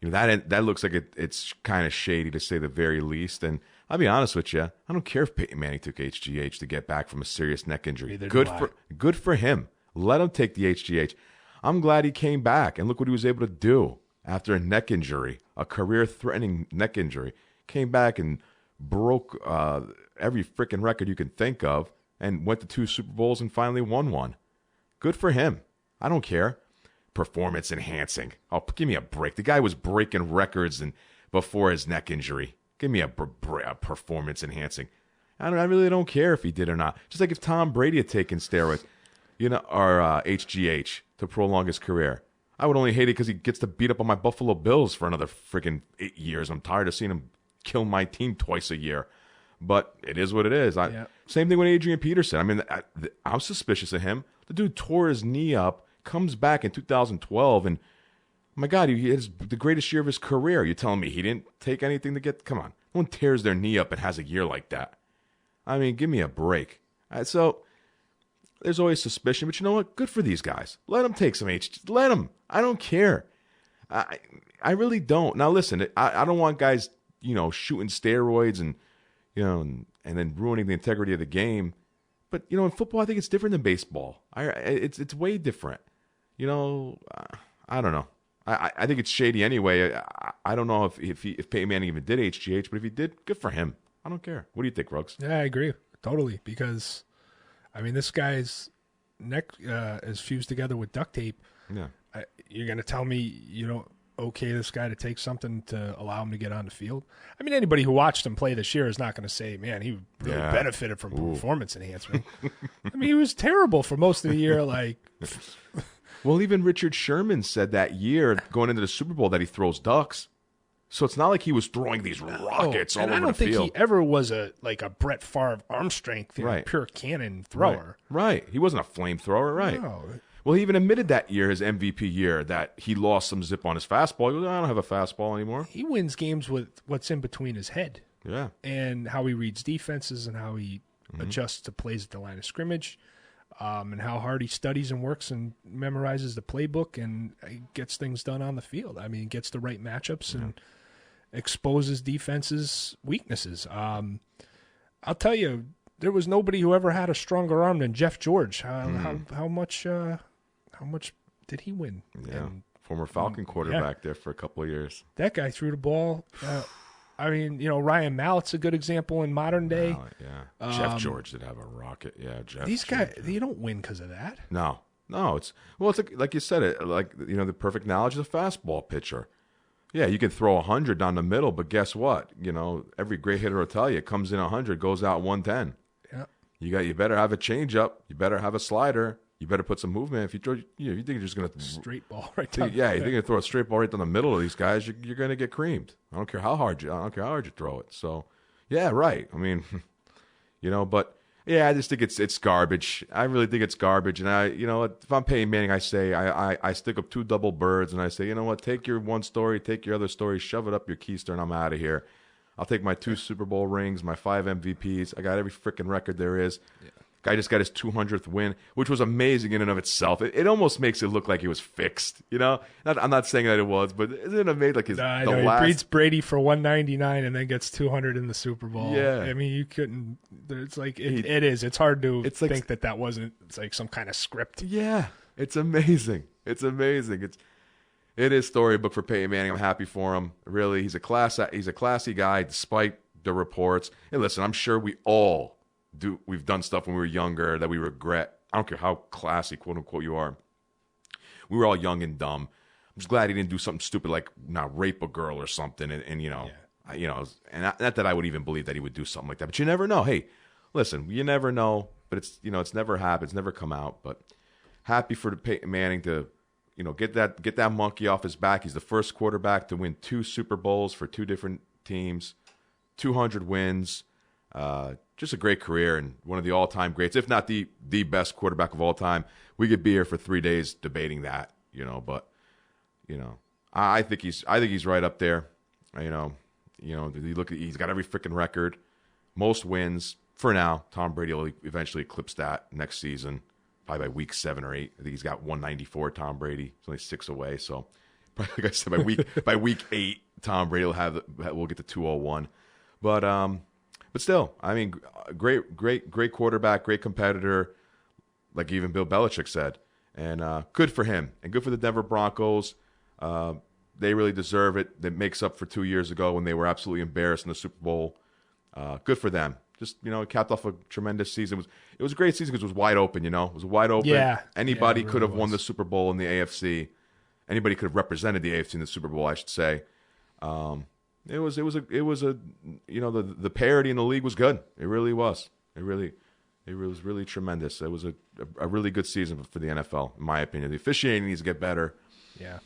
that looks like it's kind of shady, to say the very least. And I'll be honest with you, I don't care if Peyton Manning took HGH to get back from a serious neck injury. Good for him. Let him take the HGH. I'm glad he came back, and look what he was able to do after a neck injury, a career-threatening neck injury. Came back and broke every freaking record you can think of, and went to 2 Super Bowls and finally won one. Good for him. I don't care. Performance enhancing. Oh, give me a break. The guy was breaking records before his neck injury. Give me a performance enhancing. I really don't care if he did or not. Just like if Tom Brady had taken steroids, or HGH to prolong his career. I would only hate it because he gets to beat up on my Buffalo Bills for another freaking 8 years. I'm tired of seeing him kill my team twice a year. But it is what it is. Same thing with Adrian Peterson. I mean, I'm suspicious of him. The dude tore his knee up, comes back in 2012, and my God, he has the greatest year of his career. You're telling me he didn't take anything to get? Come on. No one tears their knee up and has a year like that. I mean, give me a break. So there's always suspicion, but you know what? Good for these guys. Let them take some Let them. I don't care. I really don't. Now listen, I don't want guys, shooting steroids and then ruining the integrity of the game. But in football, I think it's different than baseball. It's way different. I don't know. I think it's shady anyway. I don't know if Peyton Manning even did HGH, but if he did, good for him. I don't care. What do you think, Ruggs? Yeah, I agree totally, because this guy's neck is fused together with duct tape. Yeah. You're going to tell me you don't okay this guy to take something to allow him to get on the field? Anybody who watched him play this year is not going to say, man, he really benefited from performance enhancement. He was terrible for most of the year. Well, even Richard Sherman said that year going into the Super Bowl that he throws ducks. So it's not like he was throwing these rockets all over the field. I don't think he ever was a Brett Favre arm strength, pure cannon thrower. Right. He wasn't a flamethrower, right? No. Well, he even admitted that year, his MVP year, that he lost some zip on his fastball. He goes, I don't have a fastball anymore. He wins games with what's in between his head. Yeah. And how he reads defenses and how he adjusts to plays at the line of scrimmage. And how hard he studies and works and memorizes the playbook and gets things done on the field. Gets the right matchups and exposes defenses' weaknesses. I'll tell you, there was nobody who ever had a stronger arm than Jeff George. How much did he win? Yeah, former Falcon quarterback there for a couple of years. That guy threw the ball. Ryan Mallett's a good example in modern day. Jeff George did have a rocket. Yeah, Jeff. These guys, you don't win because of that. No. It's like you said it. The perfect analogy of a fastball pitcher. Yeah, you can throw 100 down the middle, but guess what? Every great hitter will tell you it comes in 100, goes out 110. Yeah. You better have a changeup. You better have a slider. You better put some movement. If you throw, you think you're just going to straight ball right down. Yeah, you think you're going to throw a straight ball right down the middle of these guys, you're going to get creamed. I don't care how hard you throw it. So, yeah, right. But yeah, I just think it's garbage. I really think it's garbage. And if I'm Peyton Manning, I say I stick up 2 double birds and I say, you know what? Take your one story, take your other story, shove it up your keister, and I'm out of here. I'll take my 2 Super Bowl rings, my 5 MVPs. I got every freaking record there is. Yeah. Guy just got his 200th win, which was amazing in and of itself. It almost makes it look like it was fixed, I'm not saying that it was, but isn't it amazing? Like he beats Brady for 199 and then gets 200 in the Super Bowl. Yeah, you couldn't. It's like it is. It's hard to think that wasn't. It's like some kind of script. Yeah, it's amazing. It's amazing. It is storybook for Peyton Manning. I'm happy for him. Really, he's a classy guy, despite the reports. And listen, I'm sure we've done stuff when we were younger that we regret. I don't care how classy, quote unquote, you are. We were all young and dumb. I'm just glad he didn't do something stupid like rape a girl or something. And not that I would even believe that he would do something like that. But you never know. Hey, listen, you never know. But it's never happened. It's never come out. But happy for Peyton Manning to get that monkey off his back. He's the first quarterback to win 2 Super Bowls for 2 different teams, 200 wins. Just a great career and one of the all-time greats, if not the best quarterback of all time. We could be here for 3 days debating that, but I think he's right up there. You look at he's got every freaking record, most wins for now. Tom Brady will eventually eclipse that next season, probably by week 7 or 8. I think he's got 194. Tom Brady, he's only 6 away. So, probably, like I said, by week 8, Tom Brady will get to 201. But still, I mean, great quarterback, great competitor, like even Bill Belichick said, and good for him and good for the Denver Broncos. They really deserve it. That makes up for 2 years ago when they were absolutely embarrassed in the Super Bowl. Good for them. Just, it capped off a tremendous season. It was a great season because it was wide open, It was wide open. Yeah. Anybody it could really have won the Super Bowl in the AFC. Anybody could have represented the AFC in the Super Bowl, I should say. It was the parity in the league was good. It really was. It was really tremendous. It was a really good season for the NFL, in my opinion. The officiating needs to get better. Yeah.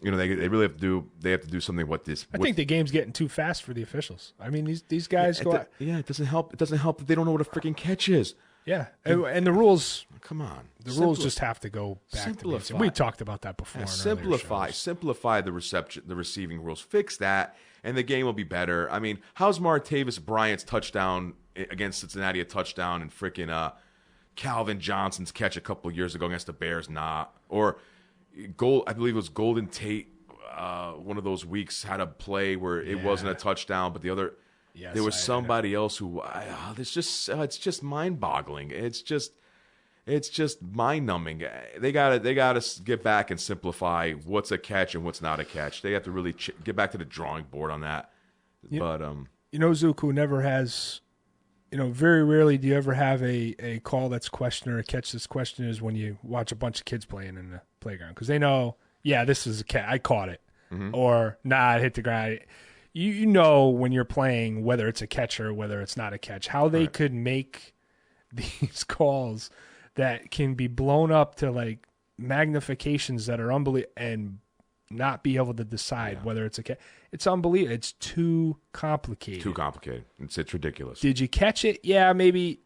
They really have to do something with this. I think the game's getting too fast for the officials. I mean, these guys go out. Yeah, it doesn't help. It doesn't help that they don't know what a freaking catch is. Yeah, and the rules. Come on, rules just have to go back to basics. We talked about that before. Yeah, simplify the receiving rules. Fix that, and the game will be better. I mean, how's Martavis Bryant's touchdown against Cincinnati a touchdown, and freaking Calvin Johnson's catch a couple of years ago against the Bears not? Or I believe it was Golden Tate. One of those weeks had a play where it wasn't a touchdown, but the other. Yes, there was somebody else who it's just mind-boggling. It's just mind-numbing. They gotta get back and simplify what's a catch and what's not a catch. They have to really get back to the drawing board on that. Zuku never has. Very rarely do you ever have a call that's question or a catch that's question is when you watch a bunch of kids playing in the playground because they know, this is a catch. I caught it, or I hit the ground. You know when you're playing whether it's a catch or whether it's not a catch. How they could make these calls that can be blown up to like magnifications that are unbelievable and not be able to decide whether it's a catch. It's unbelievable. It's too complicated. It's ridiculous. Did you catch it? Yeah, maybe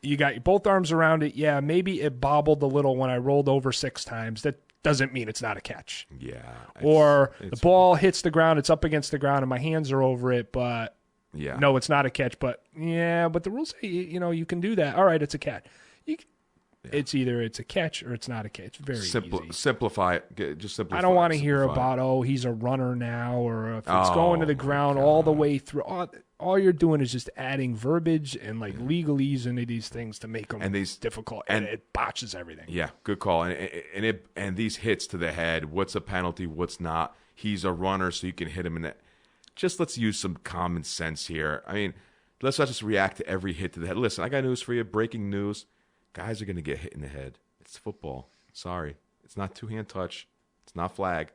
you got both arms around it. Yeah, maybe it bobbled a little when I rolled over 6 times. That doesn't mean it's not a catch. Yeah. Or the ball hits the ground, it's up against the ground, and my hands are over it, but no, it's not a catch. But but the rules say, you can do that. All right, it's a catch. It's either it's a catch or it's not a catch. Very easy. Simplify it. Just simplify. I don't want to hear about, he's a runner now, or if it's going to the ground all the way through. All you're doing is just adding verbiage and like legalese into these things to make them difficult, and it botches everything. Yeah, good call. And these hits to the head, what's a penalty, what's not. He's a runner, so you can hit him in that. Just let's use some common sense here. I mean, let's not just react to every hit to the head. Listen, I got news for you. Breaking news. Guys are going to get hit in the head. It's football. Sorry. It's not two-hand touch. It's not flag.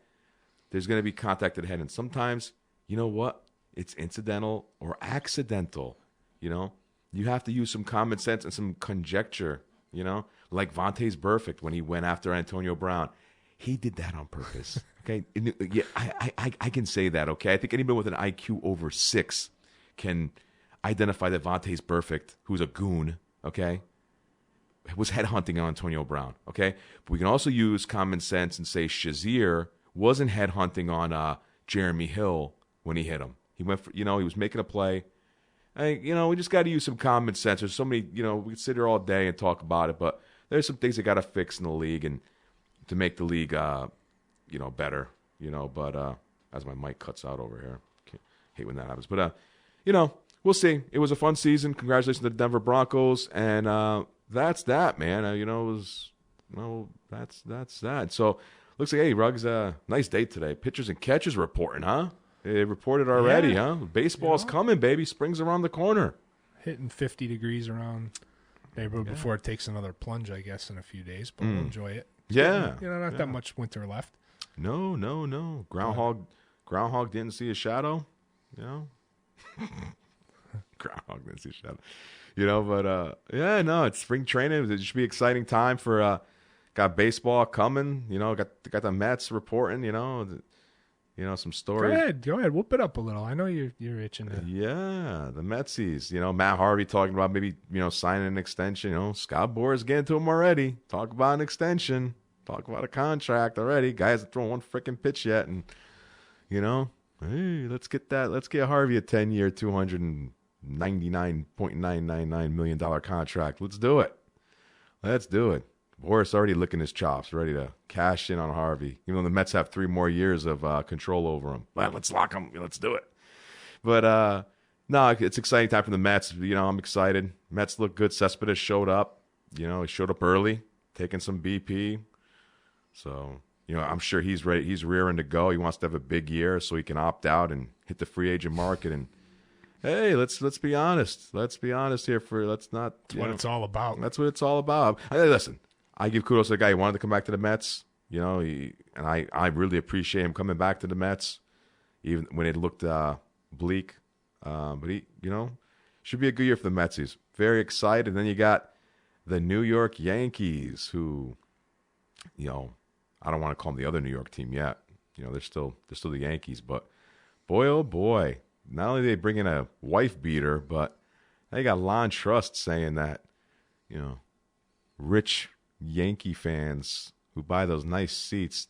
There's going to be contact to the head. And sometimes, you know what? It's incidental or accidental. You have to use some common sense and some conjecture, like Vontaze Burfict when he went after Antonio Brown. He did that on purpose. Okay? Yeah, I can say that, okay? I think anybody with an IQ over 6 can identify that Vontaze Burfict, who's a goon, okay, was headhunting on Antonio Brown, okay? But we can also use common sense and say Shazier wasn't headhunting on Jeremy Hill when he hit him. He went for, he was making a play. We just got to use some common sense. There's so many, we can sit here all day and talk about it, but there's some things that got to fix in the league and to make the league, better, but as my mic cuts out over here. Hate when that happens. But, we'll see. It was a fun season. Congratulations to the Denver Broncos, and that's that, man. That's that. So looks like, hey, Ruggs, nice day today. Pitchers and catchers reporting, huh? They reported already, huh? Baseball's coming, baby. Spring's around the corner. Hitting 50 degrees around neighborhood before it takes another plunge, I guess, in a few days. But we'll enjoy it. Yeah. Not that much winter left. No. Groundhog didn't see a shadow, Groundhog didn't see a shadow. It's spring training. It should be an exciting time for got baseball coming. Got the Mets reporting. Some stories. Go ahead, whoop it up a little. I know you're itching to. Yeah, the Metsies. Matt Harvey talking about maybe signing an extension. Scott Boras getting to him already. Talk about an extension. Talk about a contract already. Guy hasn't thrown one freaking pitch yet, and Hey, let's get that. Let's get Harvey a 10-year, $299.999 million contract. Let's do it. Let's do it. Boris already licking his chops, ready to cash in on Harvey. Even though the Mets have 3 more years of control over him. Well, let's lock him. Let's do it. But no, it's exciting time for the Mets. I'm excited. Mets look good. Cespedes showed up. He showed up early, taking some BP. So, I'm sure he's ready. He's rearing to go. He wants to have a big year so he can opt out and hit the free agent market. And hey, let's be honest. Let's be honest here. That's what it's all about. That's what it's all about. Listen, I give kudos to the guy who wanted to come back to the Mets. I really appreciate him coming back to the Mets, even when it looked bleak. But he, should be a good year for the Mets. He's very excited. And then you got the New York Yankees, who, I don't want to call them the other New York team yet. They're still the Yankees. But boy, oh boy, not only did they bring in a wife beater, but they got Lon Trust saying that, rich Yankee fans who buy those nice seats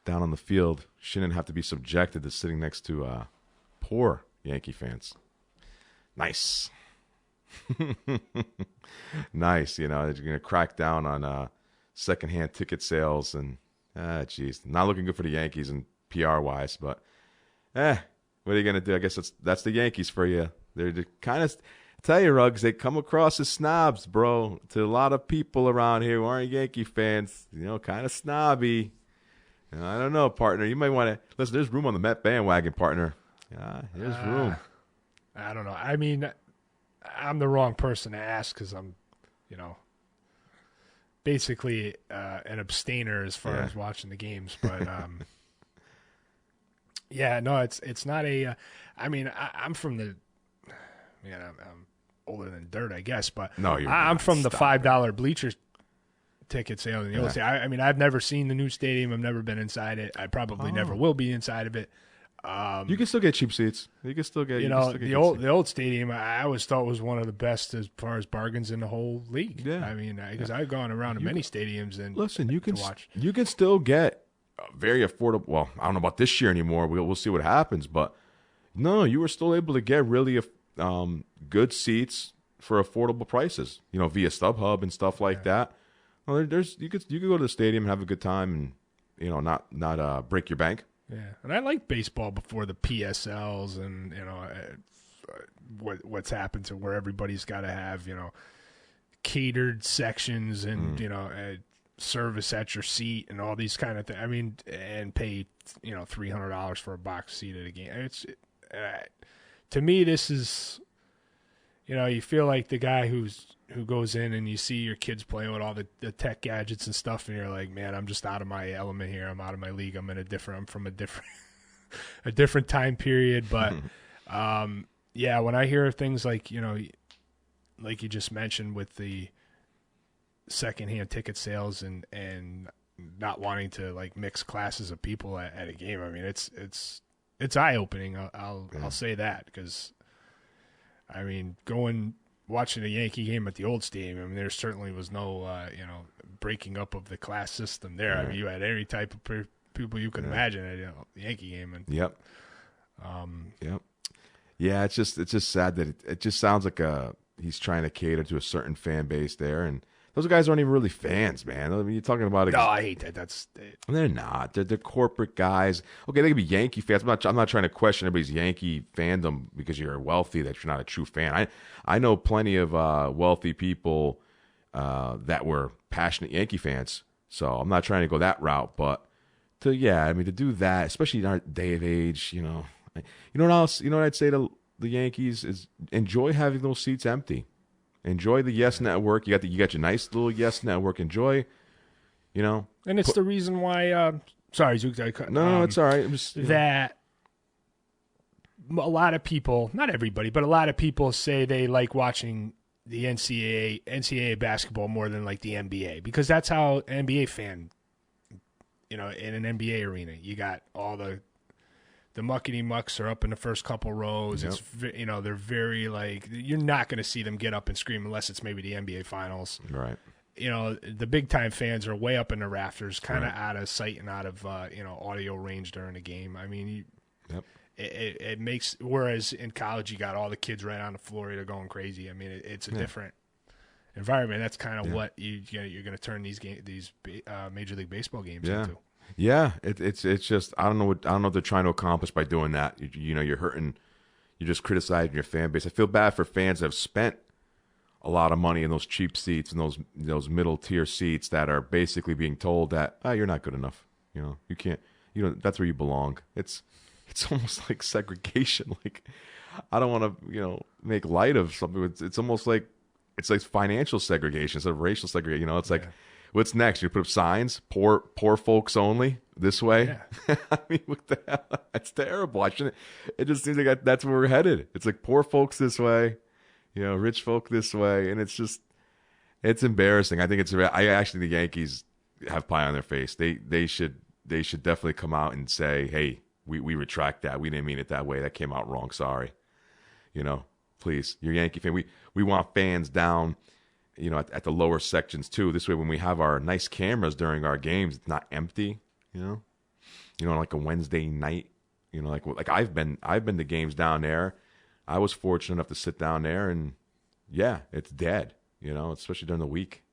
down on the field shouldn't have to be subjected to sitting next to poor Yankee fans. Nice. Nice. They're going to crack down on secondhand ticket sales. And, geez, not looking good for the Yankees and PR-wise. But, what are you going to do? I guess that's the Yankees for you. They're kind of, tell you, Ruggs, they come across as snobs, bro, to a lot of people around here who aren't Yankee fans. Kind of snobby. I don't know, partner. You might want to, listen, there's room on the Met bandwagon, partner. Yeah, there's room. I don't know. I mean, I'm the wrong person to ask because I'm, basically an abstainer as far as watching the games. But it's not a. I'm from the. I'm older than dirt, I guess. But no, I'm from the $5 bleachers ticket sale in the old stadium. I've never seen the new stadium. I've never been inside it. I probably never will be inside of it. You can still get cheap seats. You can still get the old stadium. I always thought was one of the best as far as bargains in the whole league. Yeah, because I've gone around to many stadiums and listen. You can watch. You can still get very affordable. Well, I don't know about this year anymore. We'll see what happens. But no, you were still able to get really good seats for affordable prices. Via StubHub and stuff like that. Well, you could go to the stadium and have a good time and not break your bank. Yeah, and I liked baseball before the PSLs and what's happened to where everybody's got to have catered sections and service at your seat and all these kind of things. I mean, and pay $300 for a box seat at a game. It's to me, this is you feel like the guy who goes in and you see your kids playing with all the tech gadgets and stuff, and you're like, man, I'm just out of my element here. I'm out of my league. I'm from a different a different time period. But when I hear things like like you just mentioned with the secondhand ticket sales and not wanting to like mix classes of people at a game, I mean it's eye opening. I'll say that because watching a Yankee game at the old stadium, there certainly was no, breaking up of the class system there. Right. You had every type of people you could imagine at the Yankee game. And yep. Yeah, it's just sad that it just sounds like he's trying to cater to a certain fan base there, and those guys aren't even really fans, man. You're talking about. No, I hate that. They're not. They're corporate guys. Okay, they could be Yankee fans. I'm not trying to question everybody's Yankee fandom because you're wealthy that you're not a true fan. I know plenty of wealthy people that were passionate Yankee fans. So I'm not trying to go that route, but to do that, especially in our day of age, what else? What I'd say to the Yankees is enjoy having those seats empty. Enjoy the Yes Network. You got your nice little Yes Network. Enjoy, And it's the reason why. Sorry, Zuki. No, it's all right. That a lot of people, not everybody, but a lot of people say they like watching the NCAA basketball more than like the NBA because that's how an NBA fan, in an NBA arena, you got all the muckety mucks are up in the first couple rows. Yep. It's they're very like you're not going to see them get up and scream unless it's maybe the NBA Finals. Right. The big time fans are way up in the rafters, kind of out of sight and out of audio range during the game. I mean, Yep. It makes, whereas in college you got all the kids right on to Florida going crazy. I mean, it's a different environment. That's kind of what you're going to turn these Major League Baseball games into. Yeah, it's just I don't know what they're trying to accomplish by doing that. You're hurting. You're just criticizing your fan base. I feel bad for fans that have spent a lot of money in those cheap seats and those middle tier seats that are basically being told that you're not good enough. You can't. That's where you belong. It's almost like segregation. Like I don't want to make light of something. It's almost like financial segregation instead of racial segregation. It's like. What's next? You put up signs, poor folks only this way. Yeah. I mean, what the hell? That's terrible. It just seems like that's where we're headed. It's like poor folks this way, rich folk this way, and it's embarrassing. I think I actually think the Yankees have pie on their face. They should definitely come out and say, hey, we retract that. We didn't mean it that way. That came out wrong. Sorry. Please, you're a Yankee fan. We want fans down. At the lower sections too. This way, when we have our nice cameras during our games, it's not empty. Like a Wednesday night. Like I've been to games down there. I was fortunate enough to sit down there, and it's dead. Especially during the week.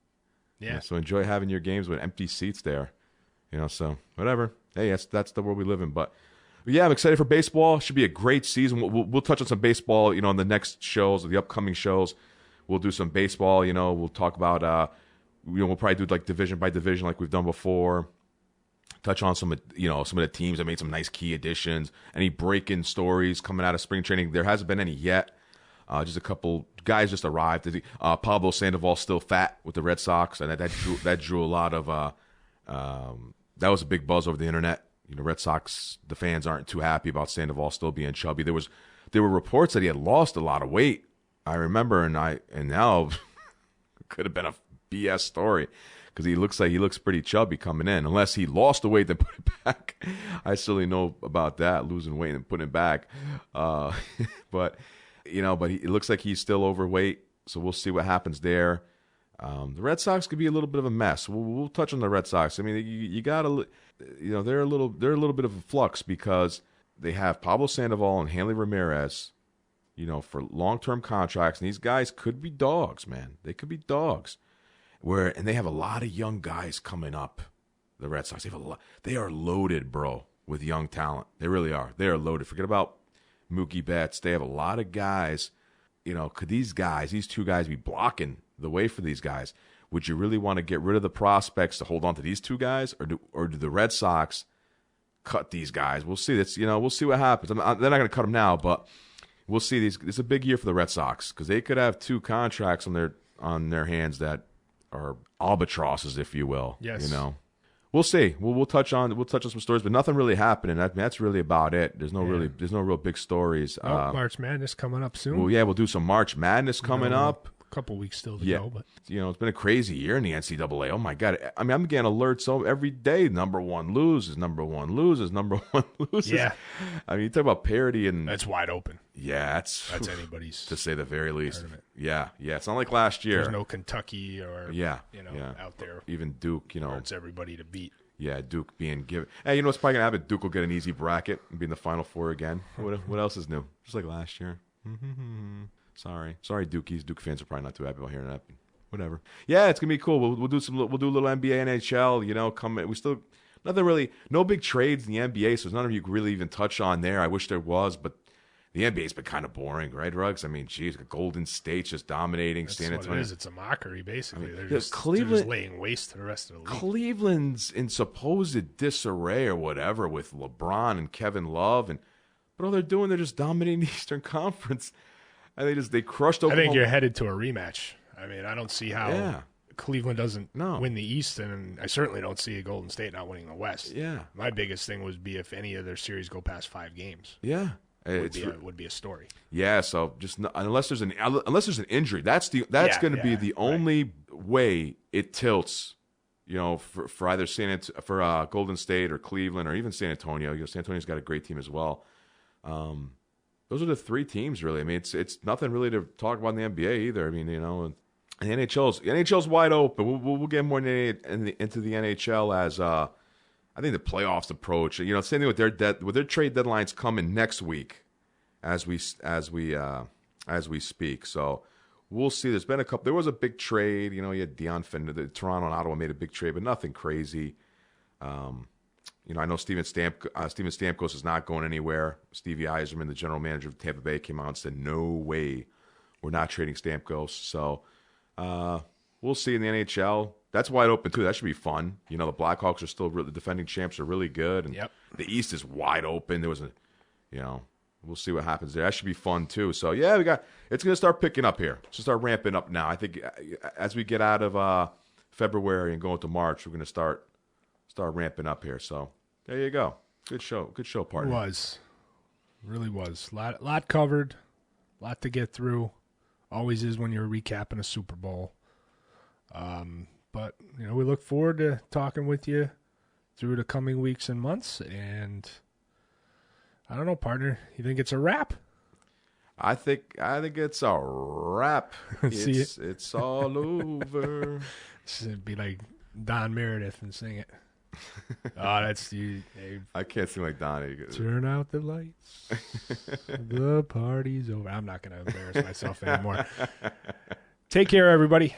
Yeah. So enjoy having your games with empty seats there. So whatever. Hey, that's the world we live in. But yeah, I'm excited for baseball. Should be a great season. We'll touch on some baseball. In the next shows or the upcoming shows. We'll do some baseball, we'll talk about, we'll probably do like division by division like we've done before. Touch on some of the teams that made some nice key additions. Any break-in stories coming out of spring training. There hasn't been any yet. Just a couple guys just arrived. Pablo Sandoval still fat with the Red Sox, and that drew a lot of, that was a big buzz over the internet. Red Sox, the fans aren't too happy about Sandoval still being chubby. There were reports that he had lost a lot of weight. I remember, and now it could have been a BS story because he looks pretty chubby coming in. Unless he lost the weight then put it back. I still don't know about that, losing weight and putting it back. But it looks like he's still overweight. So we'll see what happens there. The Red Sox could be a little bit of a mess. We'll touch on the Red Sox. I mean, you gotta, they're a little bit of a flux because they have Pablo Sandoval and Hanley Ramirez. For long-term contracts, and these guys could be dogs, man. They could be dogs. And they have a lot of young guys coming up. The Red Sox, they are loaded, bro, with young talent. They really are. They are loaded. Forget about Mookie Betts. They have a lot of guys. Could these two guys, be blocking the way for these guys? Would you really want to get rid of the prospects to hold on to these two guys, or do the Red Sox cut these guys? We'll see. We'll see what happens. They're not going to cut them now, but. We'll see. It's a big year for the Red Sox because they could have two contracts on their hands that are albatrosses, if you will. Yes. We'll see. We'll touch on some stories, but nothing really happening. That's really about it. There's no real big stories. March Madness coming up soon. Well, yeah, we'll do some March Madness coming up. A couple weeks still to go, but it's been a crazy year in the NCAA. Oh my God! I mean, I'm getting alerts every day. Number one loses. Number one loses. Number one loses. Yeah. I mean, you talk about parity and that's wide open. Yeah, that's anybody's to say the very least. Tournament. Yeah. It's not like last year. There's no Kentucky or out there. Even Duke, it's everybody to beat. Yeah, Duke being given. Hey, what's probably gonna happen? Duke will get an easy bracket and be in the Final Four again. What else is new? Just like last year. Sorry, Dukies. Duke fans are probably not too happy about hearing that. But whatever. Yeah, it's gonna be cool. We'll do a little NBA, NHL. Come. We still nothing really. No big trades in the NBA, so there's none of you really even touch on there. I wish there was, but the NBA's been kind of boring, right, Ruggs? I mean, geez, Golden State's just dominating. That's what it is. It's a mockery, basically. They're just laying waste to the rest of the league. Cleveland's in supposed disarray or whatever with LeBron and Kevin Love, but all they're doing, they're just dominating the Eastern Conference. And they crushed Oklahoma. I think you're headed to a rematch. I mean, I don't see how Cleveland doesn't win the East, and I certainly don't see a Golden State not winning the West. Yeah. My biggest thing would be if any of their series go past 5 games. Yeah. Would be a story. Yeah, so just unless there's an injury, that's going to be the only way it tilts. For either Golden State or Cleveland or even San Antonio. San Antonio's got a great team as well. Those are the 3 teams, really. I mean, it's nothing really to talk about in the NBA either. I mean, and the NHL's wide open. We'll get more into the NHL I think the playoffs approach. Same thing with their trade deadlines coming next week, as we speak. So we'll see. There's been a couple. There was a big trade. You had Deion Fender, Toronto and Ottawa made a big trade, but nothing crazy. I know Steven Stamkos is not going anywhere. Stevie Yzerman, the general manager of Tampa Bay, came out and said, "No way, we're not trading Stamkos." So we'll see in the NHL. That's wide open too. That should be fun. The Blackhawks are still the defending champs, are really good, and the East is wide open. There was we'll see what happens there. That should be fun too. So yeah, it's going to start picking up here. It's going to start ramping up now. I think as we get out of February and go into March, we're going to start ramping up here. So there you go. Good show, partner. It really was. Lot covered, lot to get through. Always is when you're recapping a Super Bowl. But we look forward to talking with you through the coming weeks and months. And I don't know, partner. You think it's a wrap? I think it's a wrap. It's all over. It'd be like Don Meredith and sing it. Oh, that's you. Hey, I can't sing like Donnie. Turn out the lights. The party's over. I'm not going to embarrass myself anymore. Take care, everybody.